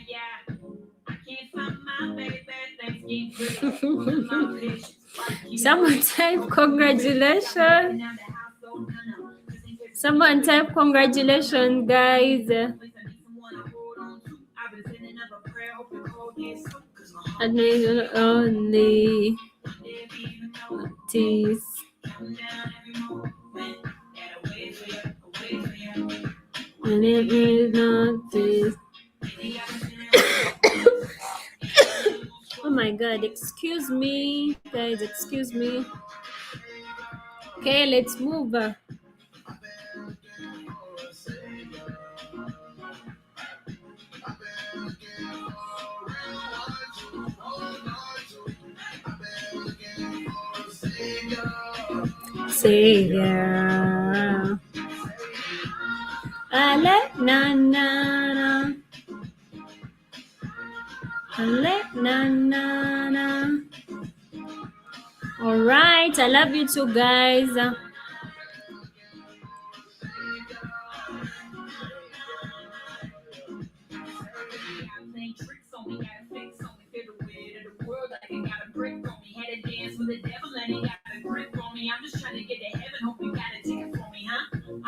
I can't find my baby. Someone type congratulations. Someone type congratulations, guys. And only this. And it is not this. Oh my God, excuse me, guys, excuse me. Okay, let's move. Savior. Ale na na na. Ale na na na. All right, I love you too, guys.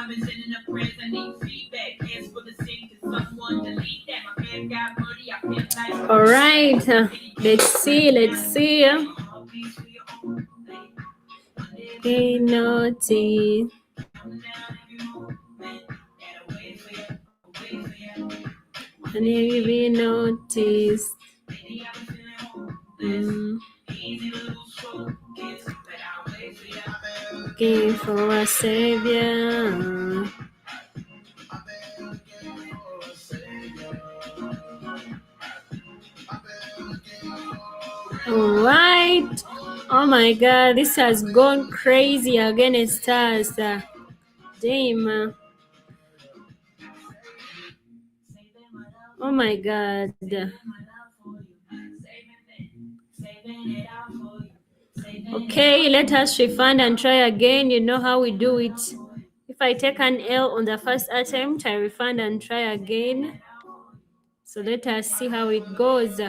I've been sending up prayers, I need feedback. Hands for the city, cause someone delete that. My man got money, I feel like. All right, let's see. Okay, naughty. And you be noticed. Looking for a savior. All right. Oh my God, this has gone crazy against us. Damn. Oh my God. Okay, let us refund and try again. You know how we do it. If I take an L on the first attempt, I refund and try again. So let us see how it goes.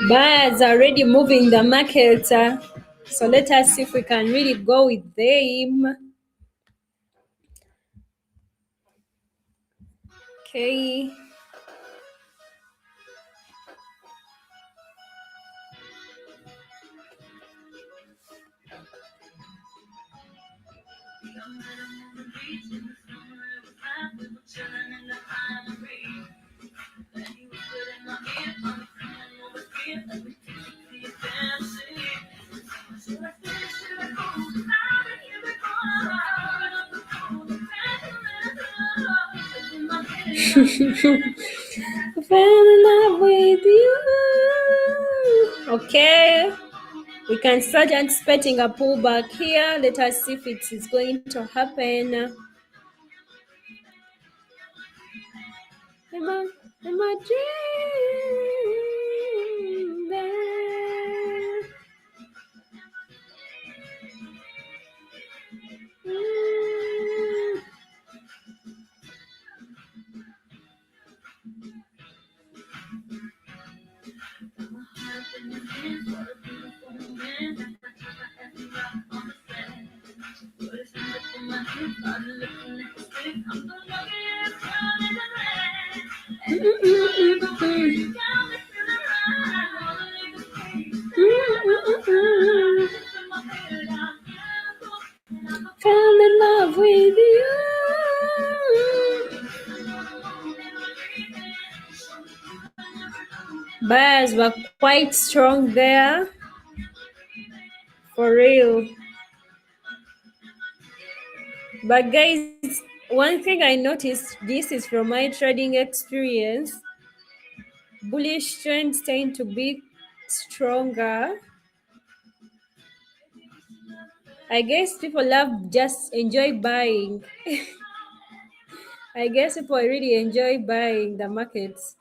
Buyers are already moving the market. So let us see if we can really go with them. Okay. Fell in love with you. Okay. We can start anticipating a pullback here. Let us see if it is going to happen. Am I dream there? Fell in love with you. Buyers were quite strong there. For real. But guys, one thing I noticed, this is from my trading experience, bullish trends tend to be stronger. I guess people love just enjoy buying. I guess people really enjoy buying the markets.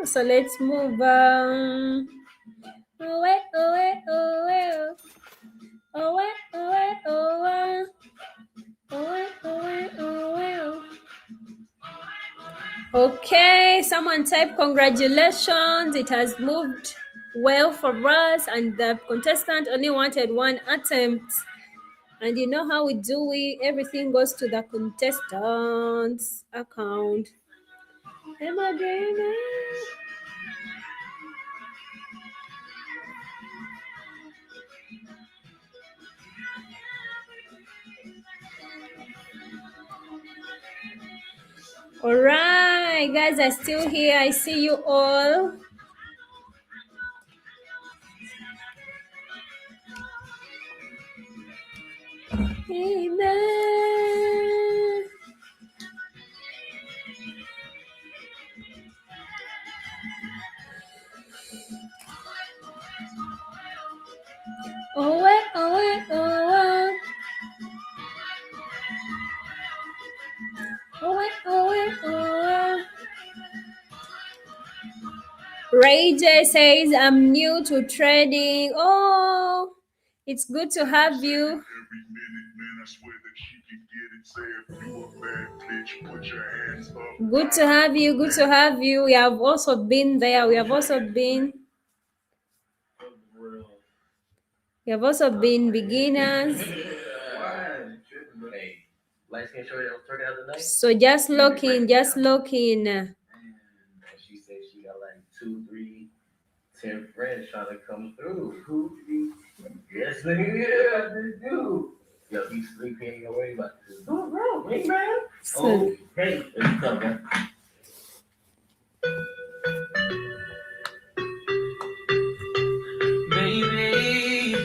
So let's move on. Away, away, away. Away, away, away. Away, away, away. Okay, someone type congratulations. It has moved well for us, and the contestant only wanted one attempt. And you know how we do it, everything goes to the contestant's account. Am I dreaming? All right, guys are still here. I see you all. Amen. Oh, eh, oh, eh, oh, oh, eh, oh, eh, oh. Ray J says, I'm new to trading. Oh, it's good to have you. Good to have you. Good to have you. We have also been there. We have also been beginners. So just look in, just look in. She said she got like 2, 3, 10 friends trying to come through. Who do Yes, nigga, yeah, I do. Yo, he's sleeping away, but do it wrong, ain't man. Oh, hey, it's tough, man. Baby,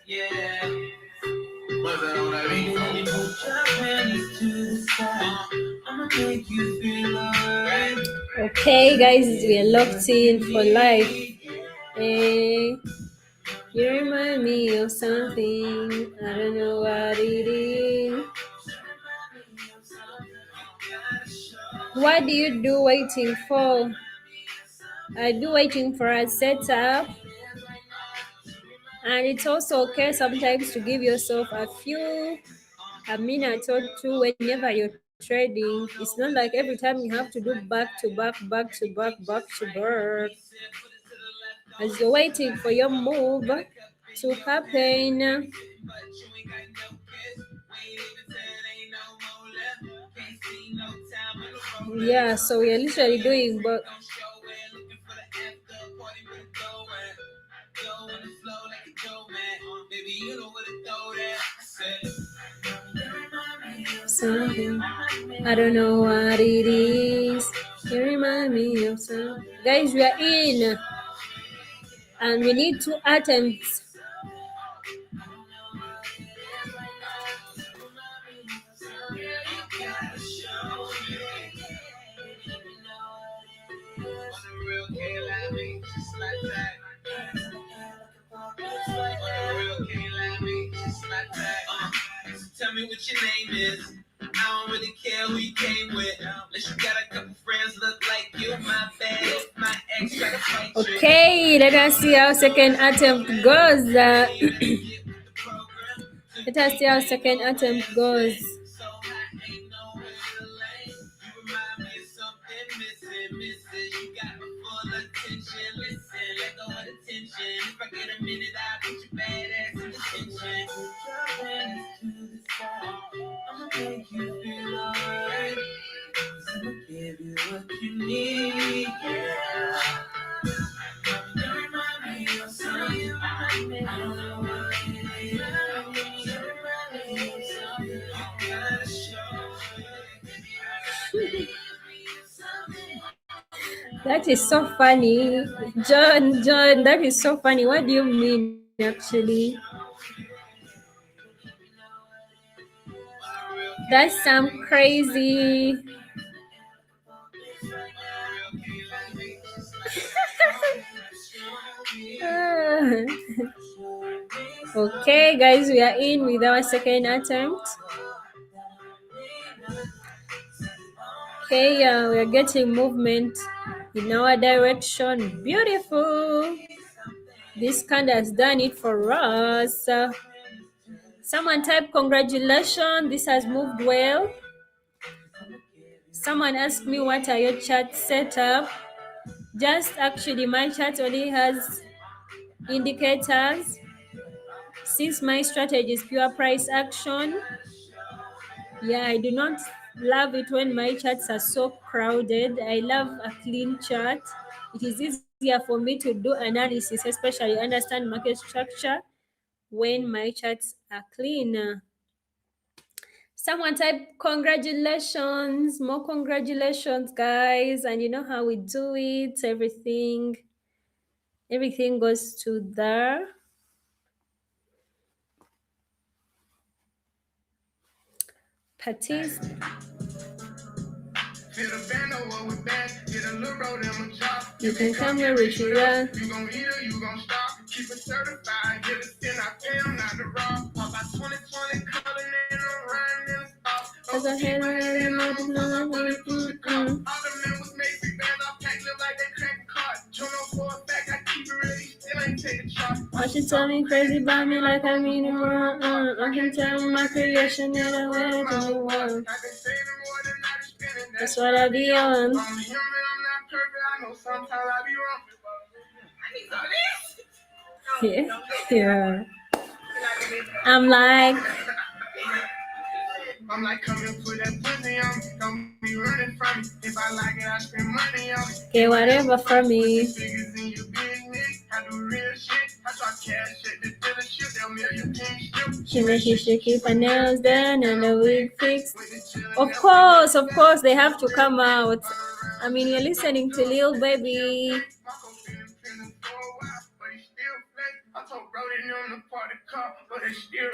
yeah. What's that on that beat? Baby, put your panties to the side. I'ma make you feel alright. Okay, guys, we are locked in for life. Hey, you remind me of something. I don't know what it is. What do you do waiting for? I do waiting for a setup. And it's also okay sometimes to give yourself a minute or two whenever you're trading. It's not like every time you have to do back to back, back to back, back to back. As you're waiting for your move to happen. Yeah, so we are literally doing but something. I don't know what it is. You remind me of something. Guys, we are in. And we need 2 attempts. Tell me what your name is. I don't really care who you came with. Unless you got a couple friends look like you. My bad, my ex try to fight you. Okay, let us see how second attempt goes. Let us see how second attempt goes. I'ma make you feel alright. I'ma give you what you need, yeah. You remind me of something. I don't know what it is. You remind me of something. I gotta show you. That is so funny. John, that is so funny. What do you mean actually? That sounds crazy. Okay, guys, we are in with our second attempt. Okay, we are getting movement in our direction. Beautiful. This candle has done it for us. Someone type congratulations. This has moved well. Someone asked me what are your chart setup. Just actually my chart only has indicators. Since my strategy is pure price action, yeah, I do not love it when my charts are so crowded. I love a clean chart. It is easier for me to do analysis, especially understand market structure when my charts are clean. Someone type congratulations, more congratulations, guys. And you know how we do it. Everything goes to there. Parties. You can come here with you, yeah. You gon' eat or you gon' stop. Keep it certified. Get a sin, I pay them not to rob. Pop out 2020 color, and I'm riding in the stop. Cause I had a lot of All the men was made free bands. I packed them like they crack cards. Don't know for a fact, I keep it ready. Still ain't take a shot. Why she tell me crazy about me like I mean it wrong? I can tell my creation that I went to the world. I've been saving more than I be spending. That's what I be on. I'm human, I'm not perfect. I know sometimes I be wrong. I need some of this. Yeah. I'm like, come and put that pussy on me. Don't be running from me. If I like it, I spend money on it. okay, whatever for me. Figures in your business. I do real shit. I talk cash at the dealership. They'll mail your king strip. She make you should keep her nails done and the wig fixed. Of course, they have to come out. I mean, you're listening to Lil Baby.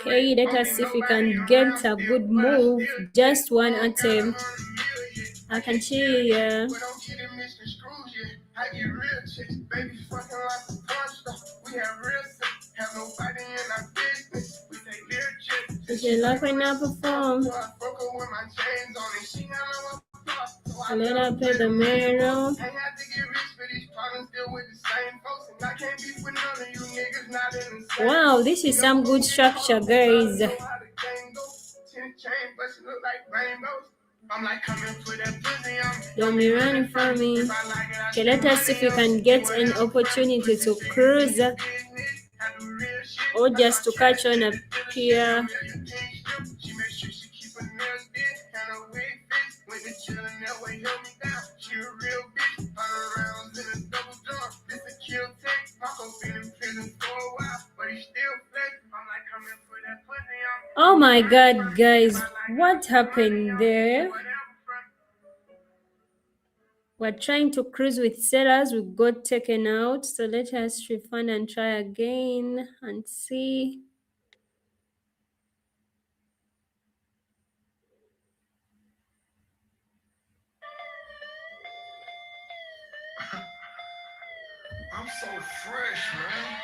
Okay, let us see if we can get a good move. Just one attempt. I can cheer ya. Did you like when I perform? I let her play the mellow. Wow, this is some good structure, guys. Don't be running from me. Okay, let us see if we can get an opportunity to cruise or just to catch on up here. Oh my god, guys, what happened there? We're trying to cruise with sellers, we got taken out, so let us refund and try again and see. I'm so fresh, man.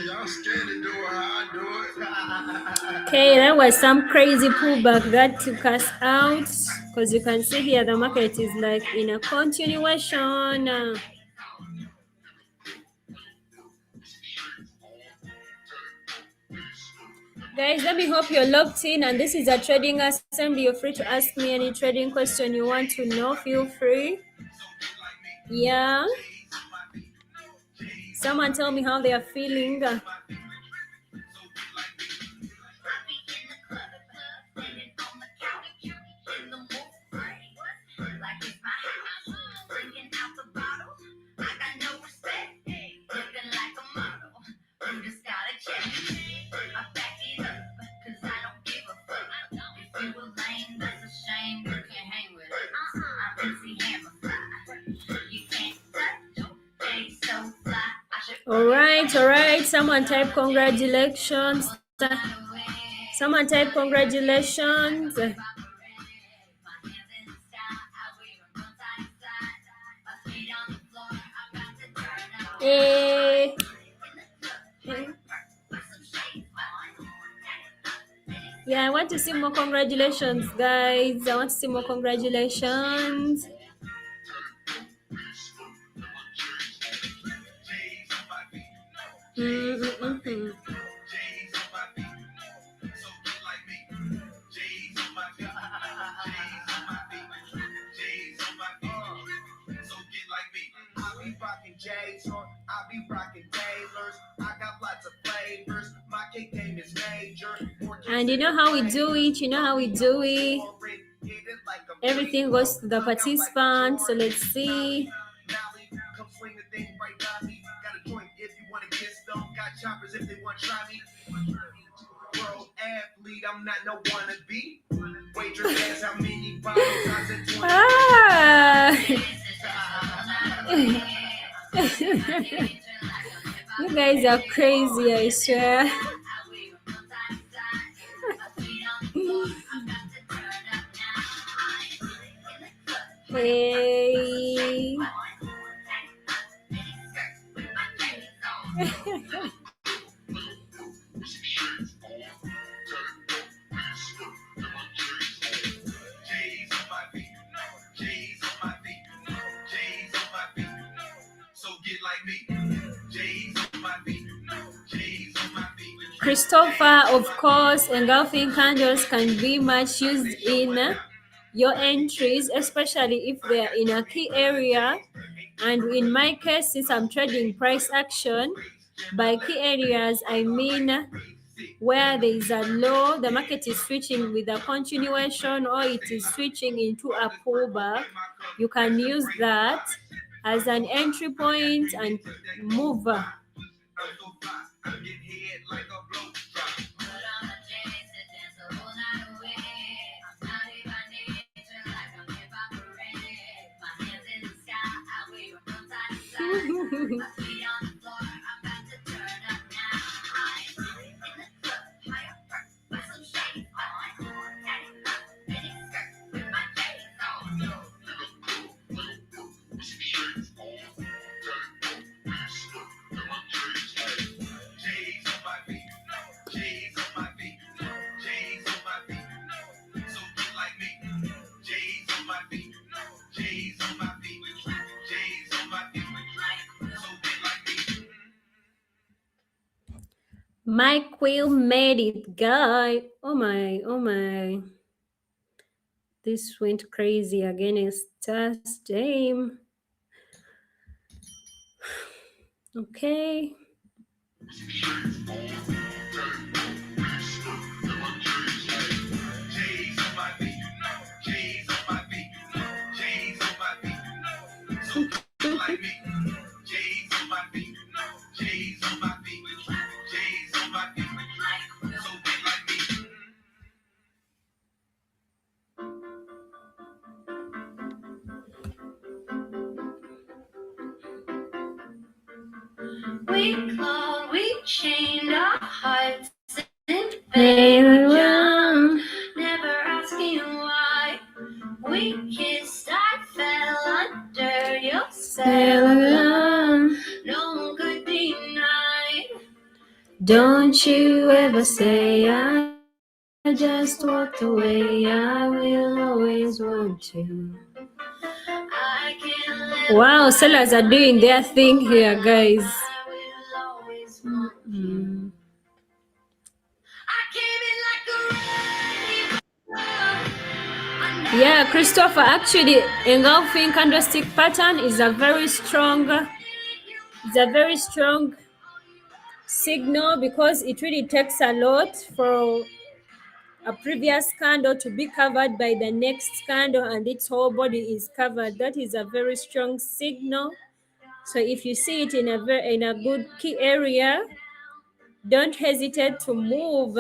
Y'all scared to do it how I do it. Okay, that was some crazy pullback that took us out, because you can see here the market is like in a continuation. Guys, let me hope you're locked in, and this is a trading assembly. You're free to ask me any trading question you want to know. Feel free. Yeah. Someone tell me how they are feeling. All right. Someone type congratulations. Someone type congratulations. Hey. Yeah, I want to see more congratulations, guys. I want to see more congratulations. Mm-mm-mm. J's on, I be rocking Taylors. I got lots of flavors. My cake game is major. And you know how we do it. Everything goes to the participants. So let's see. Come swing the thing right by me. Got a joint if you want to get stoned. Got choppers if they want to try me. World athlete, I'm not no wannabe. Waitress ask how many bottles I said 20. You guys are crazy, I swear. Hey. Christopher, of course, engulfing candles can be much used in your entries, especially if they are in a key area. And in my case, since I'm trading price action, by key areas, I mean where there is a low, the market is switching with a continuation or it is switching into a pullback. You can use that as an entry point and move. My quill made it, guy. Oh my, oh my. This went crazy against us, Dame. Okay. We clawed, we chained our hearts in Hey, vain, never asking why. We kissed, I fell under your spell. No one could deny. Don't you ever say I just walked away. I will always want you. I can't let Wow, sellers are doing their thing here, guys. I will always want you. I came in like a wrecking ball. Yeah, Christopher, actually, engulfing candlestick pattern is a very strong, signal because it really takes a lot for a previous candle to be covered by the next candle and its whole body is covered. That is a very strong signal. So if you see it in a good key area, don't hesitate to move.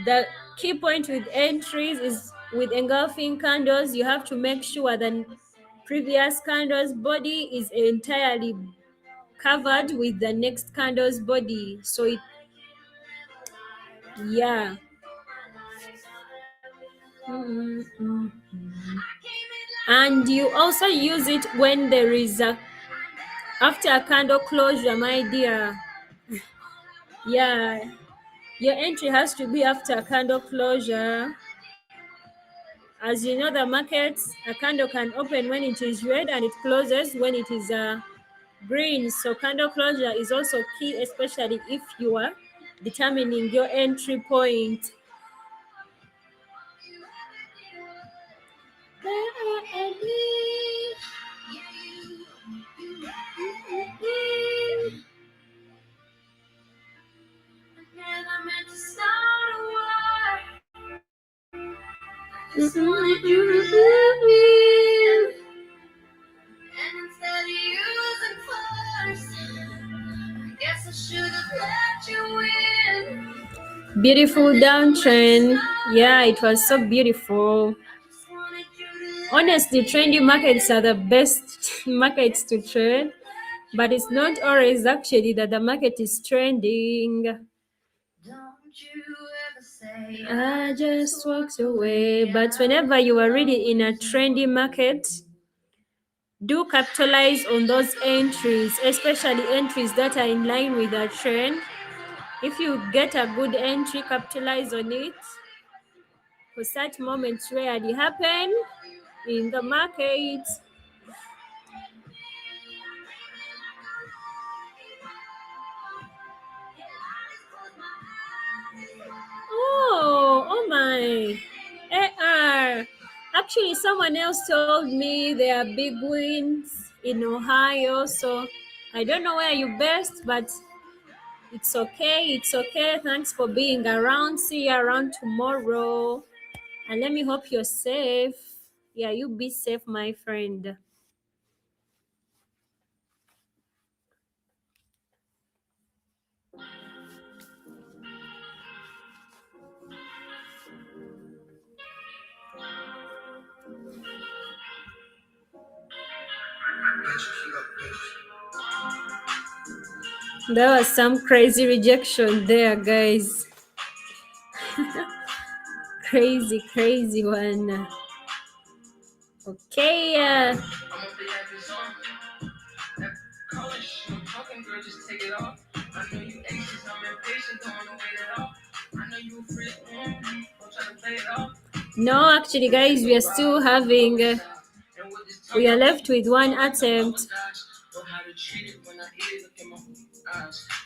The key point with entries is with engulfing candles, you have to make sure the previous candle's body is entirely covered with the next candle's body. So it, yeah. And you also use it when there is a after a candle closure, my dear. Yeah, your entry has to be after a candle closure. As you know, the market, a candle can open when it is red and it closes when it is green. So candle closure is also key, especially if you are determining your entry point. Never meant to start a war. Just wanted you to love me. And instead of using force, I guess I should have let you in. Beautiful downtrend. Yeah, it was so beautiful. Just wanted you to Honestly, trendy markets are the best markets to trade, but it's not always actually that the market is trending. Don't you ever say I just walked away. But whenever you are really in a trendy market, do capitalize on those entries, especially entries that are in line with the trend. If you get a good entry, capitalize on it, because such moments rarely happen in the market. Oh my. AR. Actually, someone else told me there are big wins in Ohio, so I don't know where you best, but it's okay. It's okay. Thanks for being around. See you around tomorrow. And let me hope you're safe. Yeah, you be safe, my friend. There was some crazy rejection there, guys. Crazy one. Okay. No, actually, guys, we are still having. We are left with one attempt.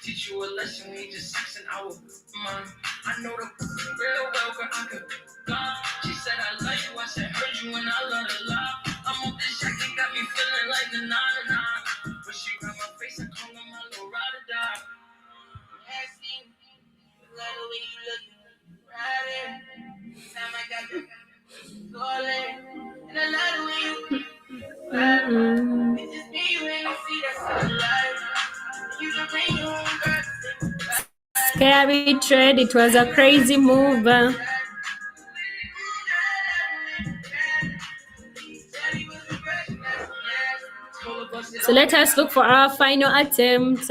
Teach you a lesson, we just 6 an hour. I know the real well, but I could gone. She said I love you, I said heard you and I love the love. I'm on this jacket, got me feeling like the 9 and 9. When she grabbed my face, I called her my little ride or die. Asking, love the way you look, riding. Time I got the calling, and I love the way you it's just me, you ain't see that's so alive. You can bring your own girl. Scary trade, it was a crazy move. So let us look for our final attempt.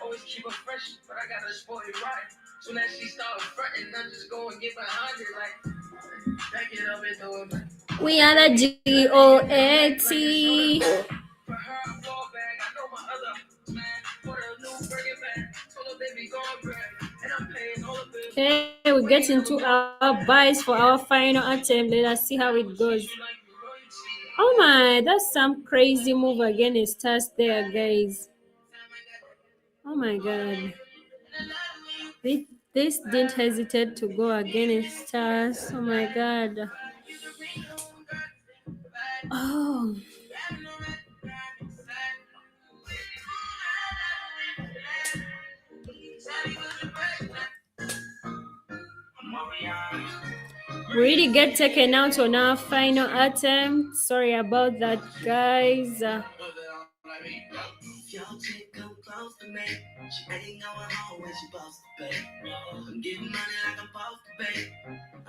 Always keep her fresh, but I gotta spoil it right. Soon as she started fronting, I just go and get behind it, like back it up and throw it back. We are the GOAT. For her, I fall back. I know my other man for the new burger bag. Told her baby go on bread, and I'm paying all of it. Okay, we're getting to our buys for our final attempt. Let us see how it goes. Oh my, that's some crazy move against us there, guys. Oh my god. This didn't hesitate to go against us. Oh my god. Oh. We really get taken out on our final attempt. Sorry about that, guys. Y'all chick come close to me. She ain't going home when she supposed to pay. I'm getting money like I'm supposed to pay.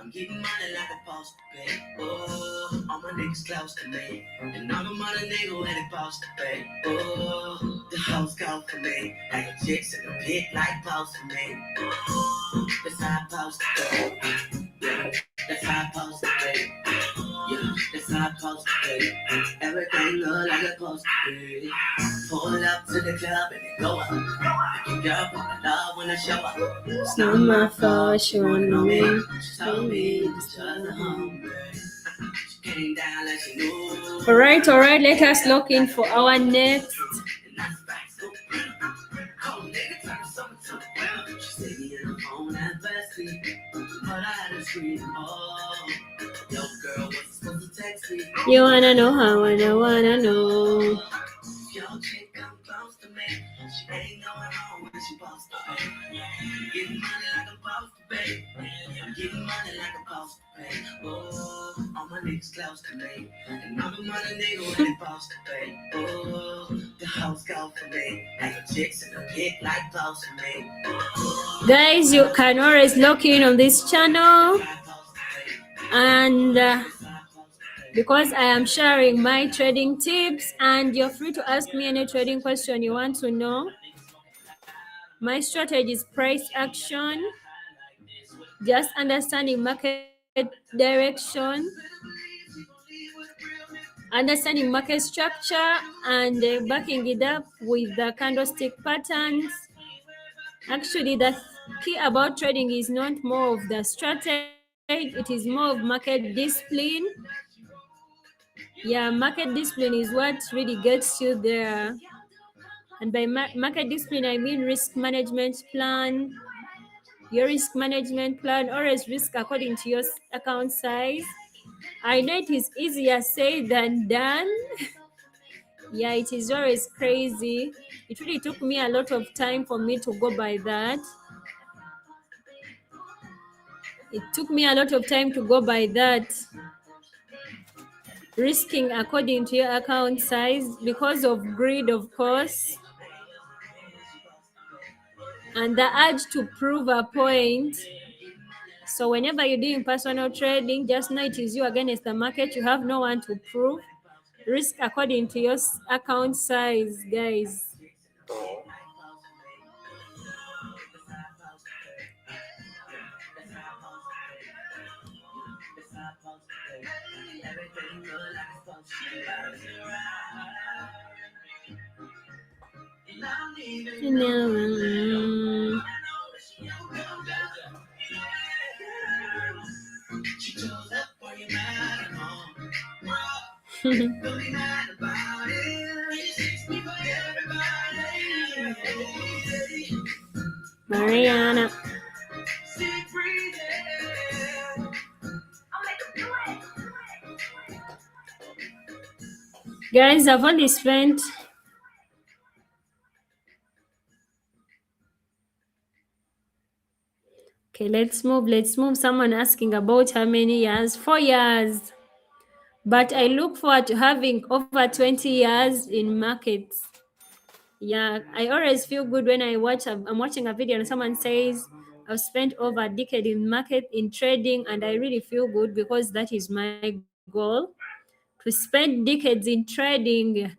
I'm getting money like I'm supposed to pay. Oh, all my niggas close to me. And all the money nigga when they supposed to pay. Oh, the hoes go for me. Like a chicks in the pit like close to me. Oh, that's how I'm supposed to pay. Yeah, that's how I'm supposed to pay. Yeah, that's how I'm supposed to pay. Everything look like it's supposed to be. Pull up to the club and it go up. Your girl put my love when I show up. It's not my fault, she wanna know me. She told me this was a home. She came down like she knew. Alright, let us look in for our next. You wanna know how I wanna know. Your chick come close to me. She ain't going home when she supposed to pay. Getting money like I'm supposed to pay. I'm getting money like I'm supposed to pay. Oh, all my niggas close to me. And all the money nigga when they supposed to pay. Oh, the hoes go for me. Like the chicks in the pit like close to me. Guys, you can always log in on this channel and because I am sharing my trading tips, and you're free to ask me any trading question you want to know. My strategy is price action, just understanding market direction, understanding market structure, and backing it up with the candlestick patterns. Actually, the key about trading is not more of the strategy, it is more of market discipline. Yeah, market discipline is what really gets you there. And by market discipline, I mean risk management plan. Your risk management plan, always risk according to your account size. I know it is easier said than done. Yeah, it is always crazy. It really took me a lot of time for me to go by that. It took me a lot of time to go by that. Risking according to your account size because of greed, of course, and the urge to prove a point. So whenever you're doing personal trading, just know it is you against the market. You have no one to prove. Risk according to your account size, guys. Mariana. Guys, I've only spent okay, let's move. Someone asking about how many years? 4 years. But I look forward to having over 20 years in markets. Yeah, I always feel good when I'm watching a video and someone says I've spent over a decade in market in trading, and I really feel good because that is my goal, to spend decades in trading.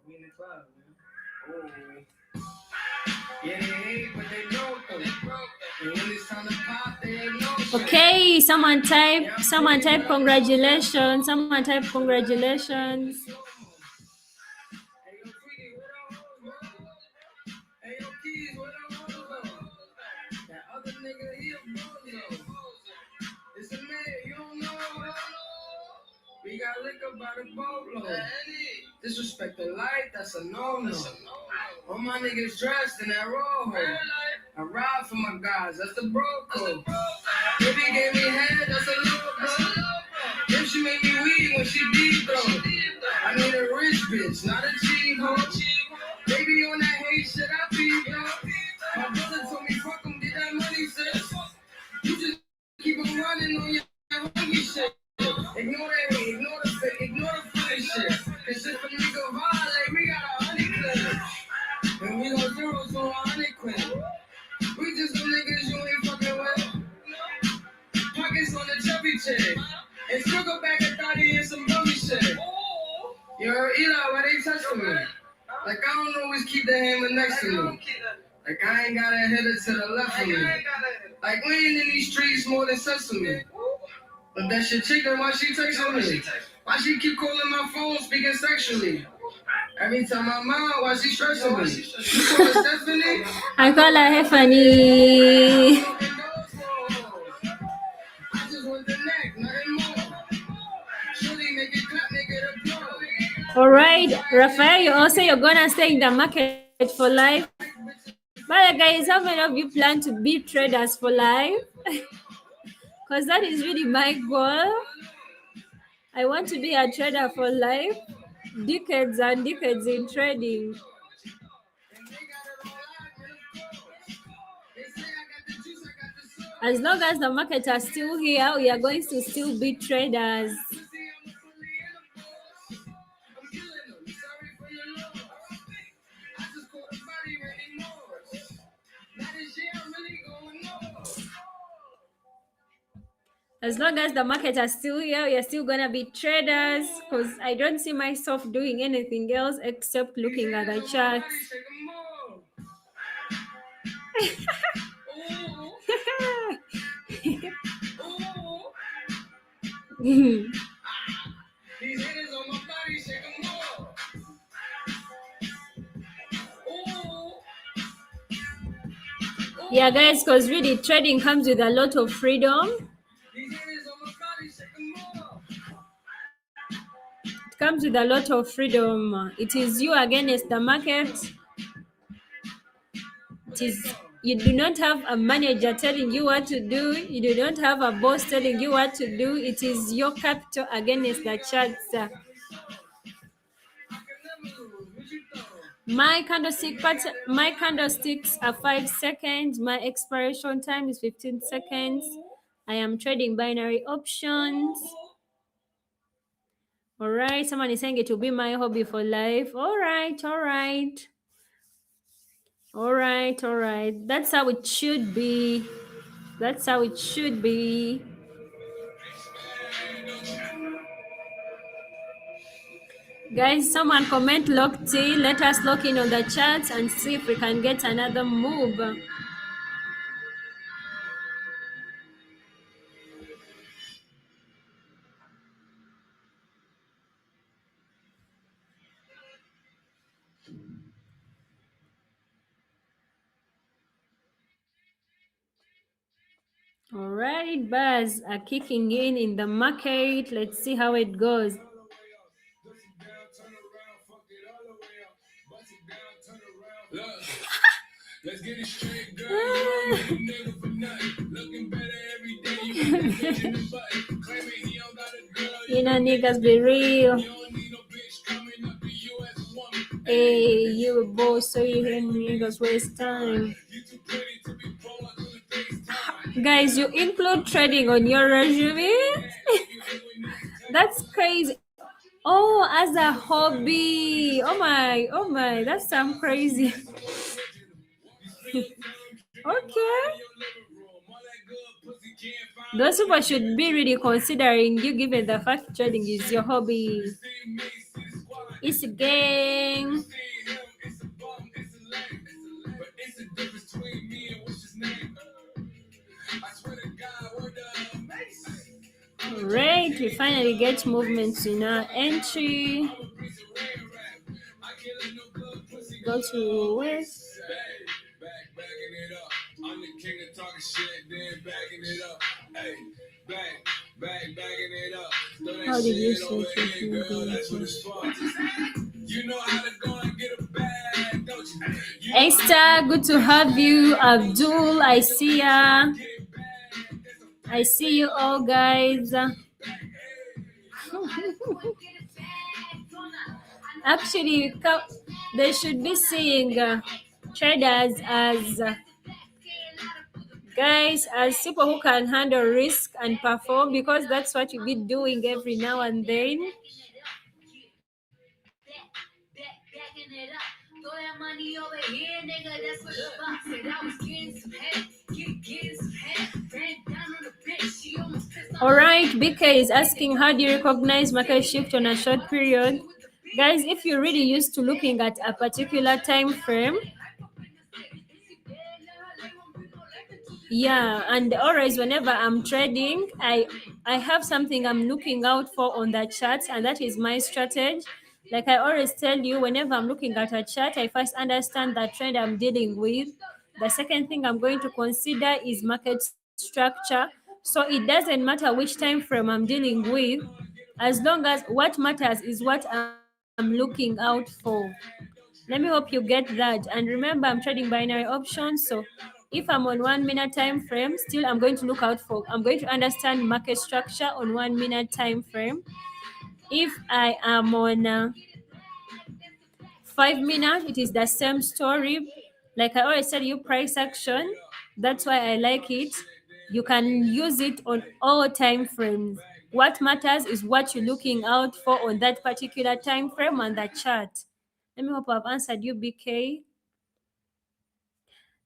Okay, someone type congratulations. Someone type congratulations. We got liquor by the boatload. Disrespect the light, that's a no-no. All my niggas dressed in that rojo. I ride for my guys, that's the bro code. Baby gave me head, that's a low. If she make me weed when she deep though. I need a rich bitch, not a cheap hoe. Baby on that hate shit, I peep though. My brother told me fuck him, get that money, sis. You just keep on running on your hungry shit. Ignore that hate, ignore the fake, ignore the funny shit. Cause if a nigga violate, we got 100 clips. And we gon' zeros for 100 quid. We just some niggas you ain't fucking with. Pockets on the chubby chick. And still go back and thought he in some bummy shit. You heard Eli, why they touching me? Like I don't always keep the hammer next to me. Like I ain't got a hitter to the left of me. Like we ain't in these streets more than sesame. But that shit chicken, why she texting me? Why she keep calling my phone speaking sexually? Every time I'm out, why she stressing me? You call her Stephanie? I call her Hefany. I just want the neck, nothing more. Shorty make it clap, make it applaud. All right, Rafael, you also you're gonna stay in the market for life. But guys, how many of you plan to be traders for life? Because that is really my goal. I want to be a trader for life, decades and decades in trading. As long as the markets are still here, we are going to still be traders. As long as the market are still here, we are still gonna be traders because I don't see myself doing anything else except looking at the charts. Yeah, guys, because really trading comes with a lot of freedom. It comes with a lot of freedom. It is you against the market. It is you do not have a manager telling you what to do. You do not have a boss telling you what to do. It is your capital against the charts. My candlesticks are 5 seconds. My expiration time is 15 seconds. I am trading binary options. All right, someone is saying it will be my hobby for life. All right. That's how it should be. That's how it should be. Guys, someone comment locked in. Let us lock in on the chat and see if we can get another move. All right, buzz are kicking in the market. Let's see how it goes. Let's get it straight, girl. Nigga for nothing. Looking better every day. You got that bitch in the button. Claiming he don't got a girl. You know, niggas be real. You don't need no bitch coming up to you as a woman. Hey, you a boss, so you hear niggas waste time. You too pretty to be born on the FaceTime. Guys, you include trading on your resume? That's crazy. Oh, as a hobby. Oh my, that's some crazy. Okay. Those people should be really considering you given the fact trading is your hobby. It's a gang. Alright, we finally get movements in our entry. Go to west. Backing it up. I'm the king of talking shit, then backing it up. Hey, backing it up. How did you switch it, girl? That's what it's for. You know how to go and get a bag, don't you? Esther, good to have you. Abdul, I see ya. I see you all, guys. Actually, they should be seeing traders as guys, as people who can handle risk and perform, because that's what you'll be doing every now and then. All right, BK is asking, how do you recognize market shift on a short period? Guys, if you're really used to looking at a particular time frame, yeah, and always whenever I'm trading, I have something I'm looking out for on the chart, and that is my strategy. Like I always tell you, whenever I'm looking at a chart, I first understand the trend I'm dealing with. The second thing I'm going to consider is market structure. So it doesn't matter which time frame I'm dealing with, as long as what matters is what I'm looking out for. Let me hope you get that. And remember, I'm trading binary options, so if I'm on 1 minute time frame, still I'm going to understand market structure on 1 minute time frame. If I am on 5 minutes, it is the same story. Like I always said, you price action. That's why I like it. You can use it on all time frames. What matters is what you're looking out for on that particular time frame on the chart. Let me hope I've answered you, BK.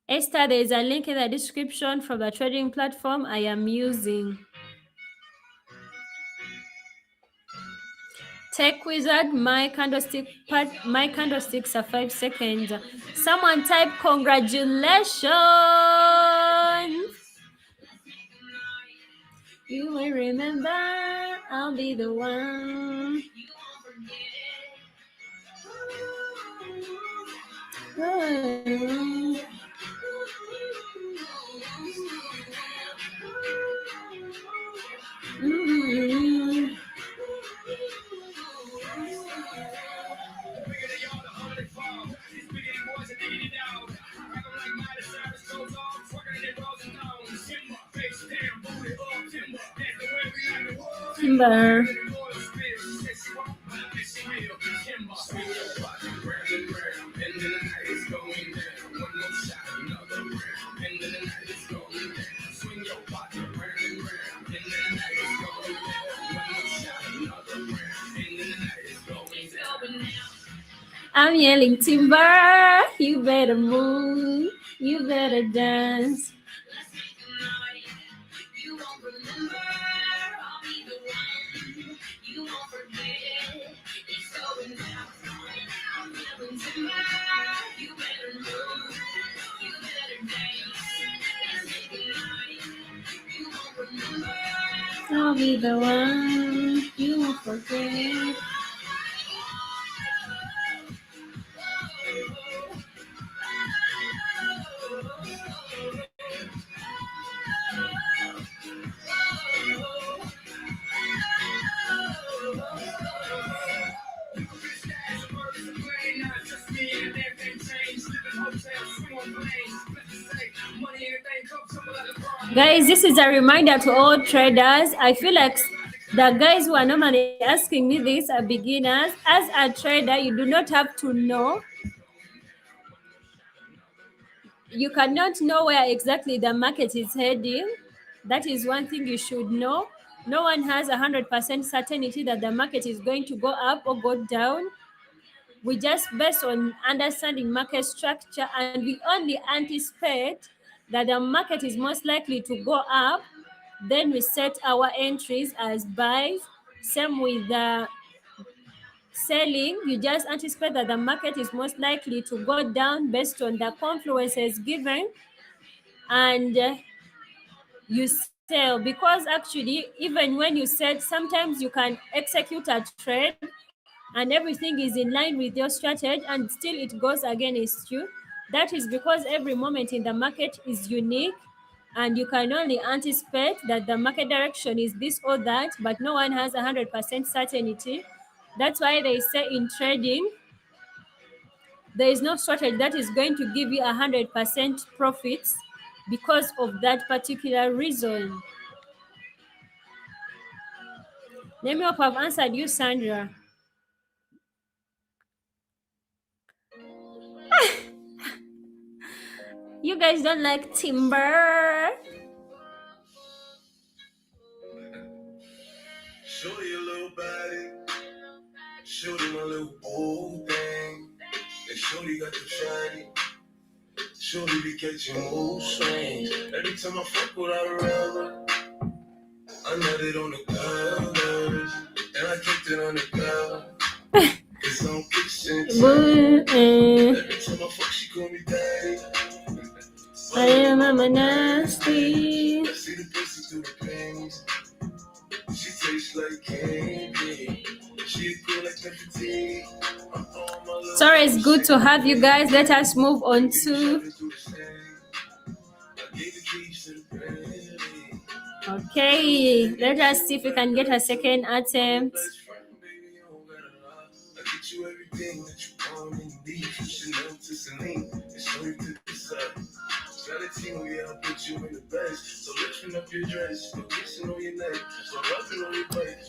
Esther, there is a link in the description from the trading platform I am using. Tech wizard, my candlesticks are 5 seconds. Someone type congratulations. You will remember, I'll be the one. Timber. I'm yelling timber, you better move, you better dance. You won't remember, I'll be the one. You won't forget, it's going down. I'm yelling timber, you better move, you better dance. Let's make a night, you won't remember, I'll be the one. You won't forget. Guys, this is a reminder to all traders. I feel like the guys who are normally asking me this are beginners. As a trader, you do not have to know. You cannot know where exactly the market is heading. That is one thing you should know. No one has 100% certainty that the market is going to go up or go down. We just based on understanding market structure, and we only anticipate that the market is most likely to go up. Then we set our entries as buys. Same with the selling. You just anticipate that the market is most likely to go down based on the confluences given, and you sell, because actually even when you sell, sometimes you can execute a trade and everything is in line with your strategy and still it goes against you. That is because every moment in the market is unique and you can only anticipate that the market direction is this or that, but no one has 100% certainty. That's why they say in trading there is no strategy that is going to give you 100% profits because of that particular reason. Let me hope I've answered you, Sandra. You guys don't like timber. Show your little body, show them a little old thing. And Shorty got the shiny, Shorty be catching mood swings. Every time I fuck without a rubber, I nutted on the covers, and I kicked it on the ground. It's on kissing. Every time I fuck, she call me daddy. I am a nasty. I see the pussy through the panties. She tastes like candy. She cool like nicotine. Sorry, it's good to have you guys. Let us move on to. Okay, let us see if we can get a second attempt.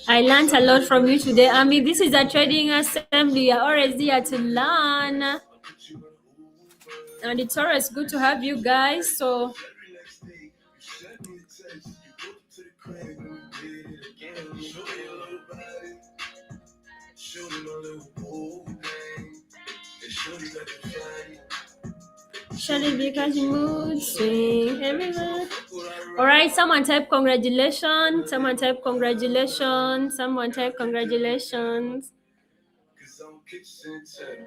I learned a lot from you today, Ami. This is a trading assembly. You're always here to learn. And it's always good to have you guys. So Shall because mood swing everywhere. Alright, someone type congratulations. Someone type congratulations. Someone type congratulations. kitchen table.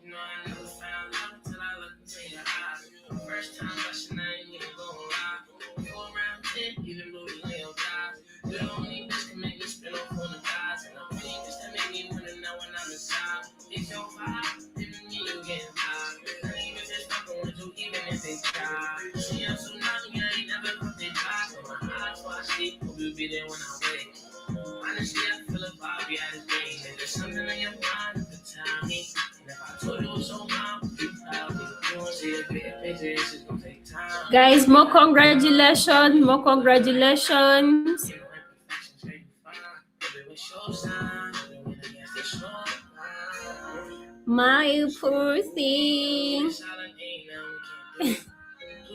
You know I never found love until I looked into your eyes. First time blushing, I ain't even gon' lie. Go around 10, even though we lay on guys. You the only bitch can make me spin off on the guys. And I'm paying just to make me wanna know when I'm inside. It's your vibe, didn't mean you getting high. I ain't even just fucking with you, even if they die. See, I'm so naughty, I ain't never put they die. So my eyes while I sleep, hope you'll be there when I wake. Honestly, I feel a vibe, yeah, this game. And there's something in your mind that can tell me. And if I told you it was so mine, you probably won't see a big picture, it's just gonna take time. Guys, more congratulations, more congratulations. My poor thing. Through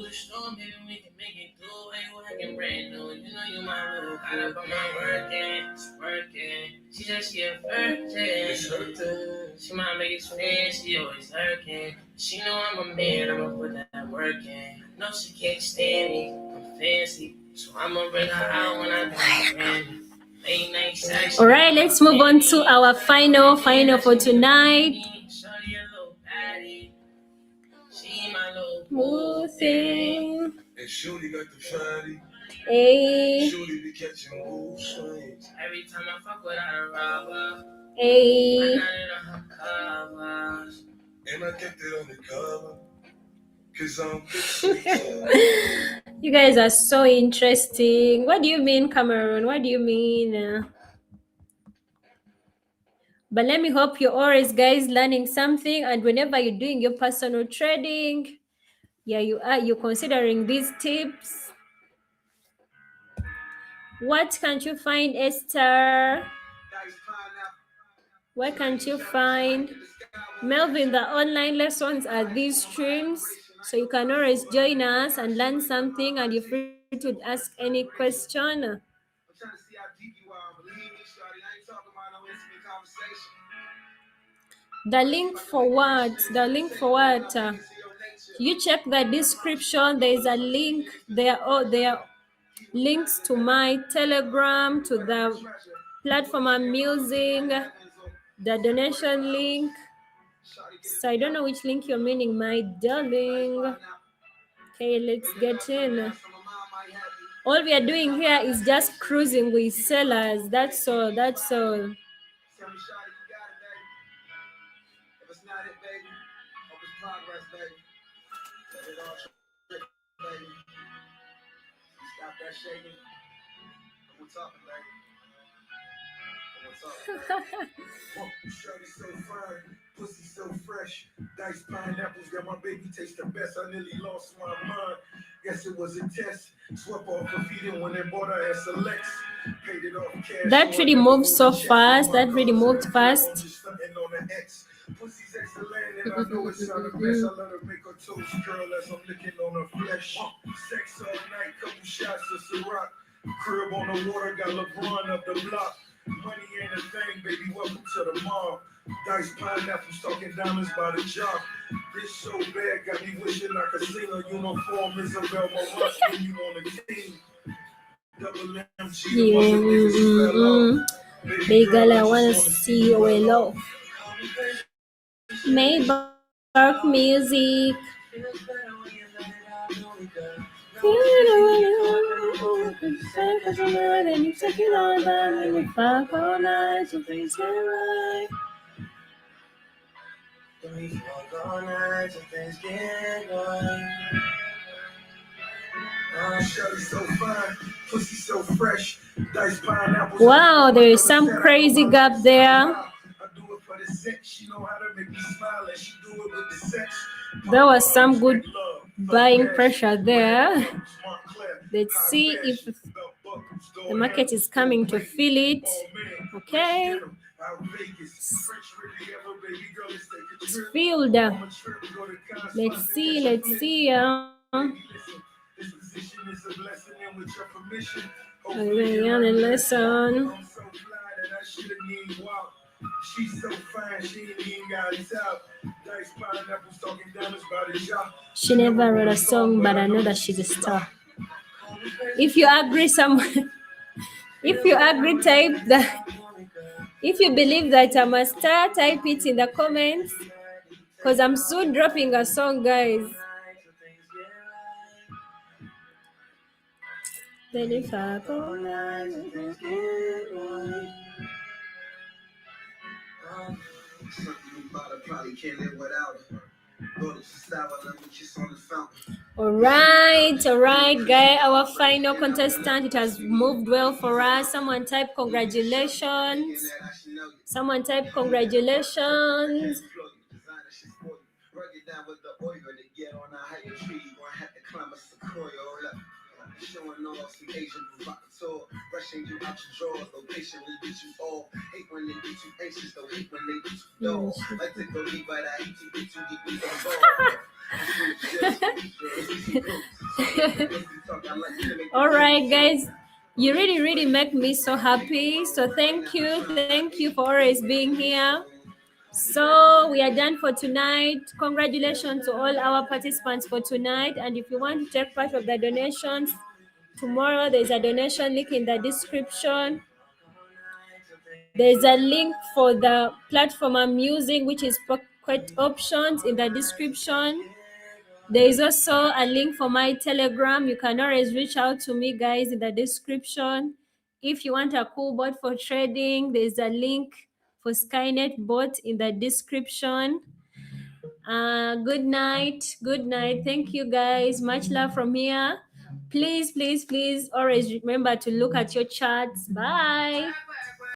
the storm, baby, we can make it through. Ain't working brand new. You know you my little caught up on my working. It's working. She said she a virgin. She my biggest fan. She always lurking. She know I'm a man. I'ma put that work in. No, she can't stand me. I'm fancy. So I'ma bring her out when I do ready. Late night sex. All right, let's move on to our final for tonight. Shorty a little patty. She my little Mood thing. and Shorty got the fatty. Hey, Shorty be catching mood swings. Every time I fuck without a rubber, I hey. got it on her covers. And I kept it on the cover. Cause I'm good. You guys are so interesting. What do you mean, Cameron? What do you mean? But let me hope you're always, guys, learning something. And whenever you're doing your personal trading, yeah, you're considering these tips. What can't you find, Esther? What can't you find? Melvin, the online lessons are these streams. So you can always join us and learn something, and you're free to ask any question. I'm trying to see how deep you are. Believe me, Shorty, I ain't talking about no intimate conversation. The link for what? The link for what? You check the description. There is a link there. Oh, there are links to my Telegram, to the platform I'm using, the donation link. So I don't know which link you're meaning, my darling. Okay, let's get in. All we are doing here is just cruising with sellers. That's all. That's all. Tell me, Shorty, you got it, baby. If it's not it, baby, hope it's progress, baby. Let it all trickle, baby. Stop that shaking. And we're talking, baby. And we're talking, baby. Shorty so fine, pussy so fresh. Diced pineapples got my baby taste the best. I nearly lost my mind. Guess it was a test. Swept off her feet and when they bought her at Selects. Paid it off cash. That really moved so fast. That really moved fast. Pussy's excellent and I know it's on the best. I let her make her toast curl as I'm licking on her flesh. Sex all night, couple shots of Ciroc. Crib on the water, got LeBron up the block. Money ain't a thing, baby, welcome to the mall. Diced pineapples, talking diamonds by the jar. This so bad, got me wishing I could sing a uniform Isabel Marant when you on the team. Double MG, Big girl, I wanna see you alone. Maybach music. Wow, there is some crazy gap there. There was some good buying pressure there. Let's see if the market is coming to feel it. Okay. It's filled. Let's see. Lesson. She's so fine, she ain't even got it out. Diced pineapples talking diamonds by the shop. She never wrote a song, but I know that she's a star. If you agree, type that. If you believe that I'm a star, type it in the comments because I'm soon dropping a song, guys. Then if I all right, guy. Our final contestant. It has moved well for us. Someone type congratulations. Someone type congratulations. Showing off some Asian provocateur, rushing you out your drawers, though patient will get you all. Hate when they get too anxious, though hate when they get too dull. Like to go deep, but I hate to get too deeply involved. All right, guys. You really make me so happy. So thank you for always being here. So we are done for tonight. Congratulations to all our participants for tonight. And if you want to take part of the donations, tomorrow there's a donation link in the description. There's a link for the platform I'm using, which is Pocket Options, in the description. There is also a link for my Telegram. You can always reach out to me, guys, in the description. If you want a cool bot for trading, there's a link for Skynet bot in the description. Good night. Good night. Thank you, guys. Much love from here. Please always remember to look at your charts. Bye.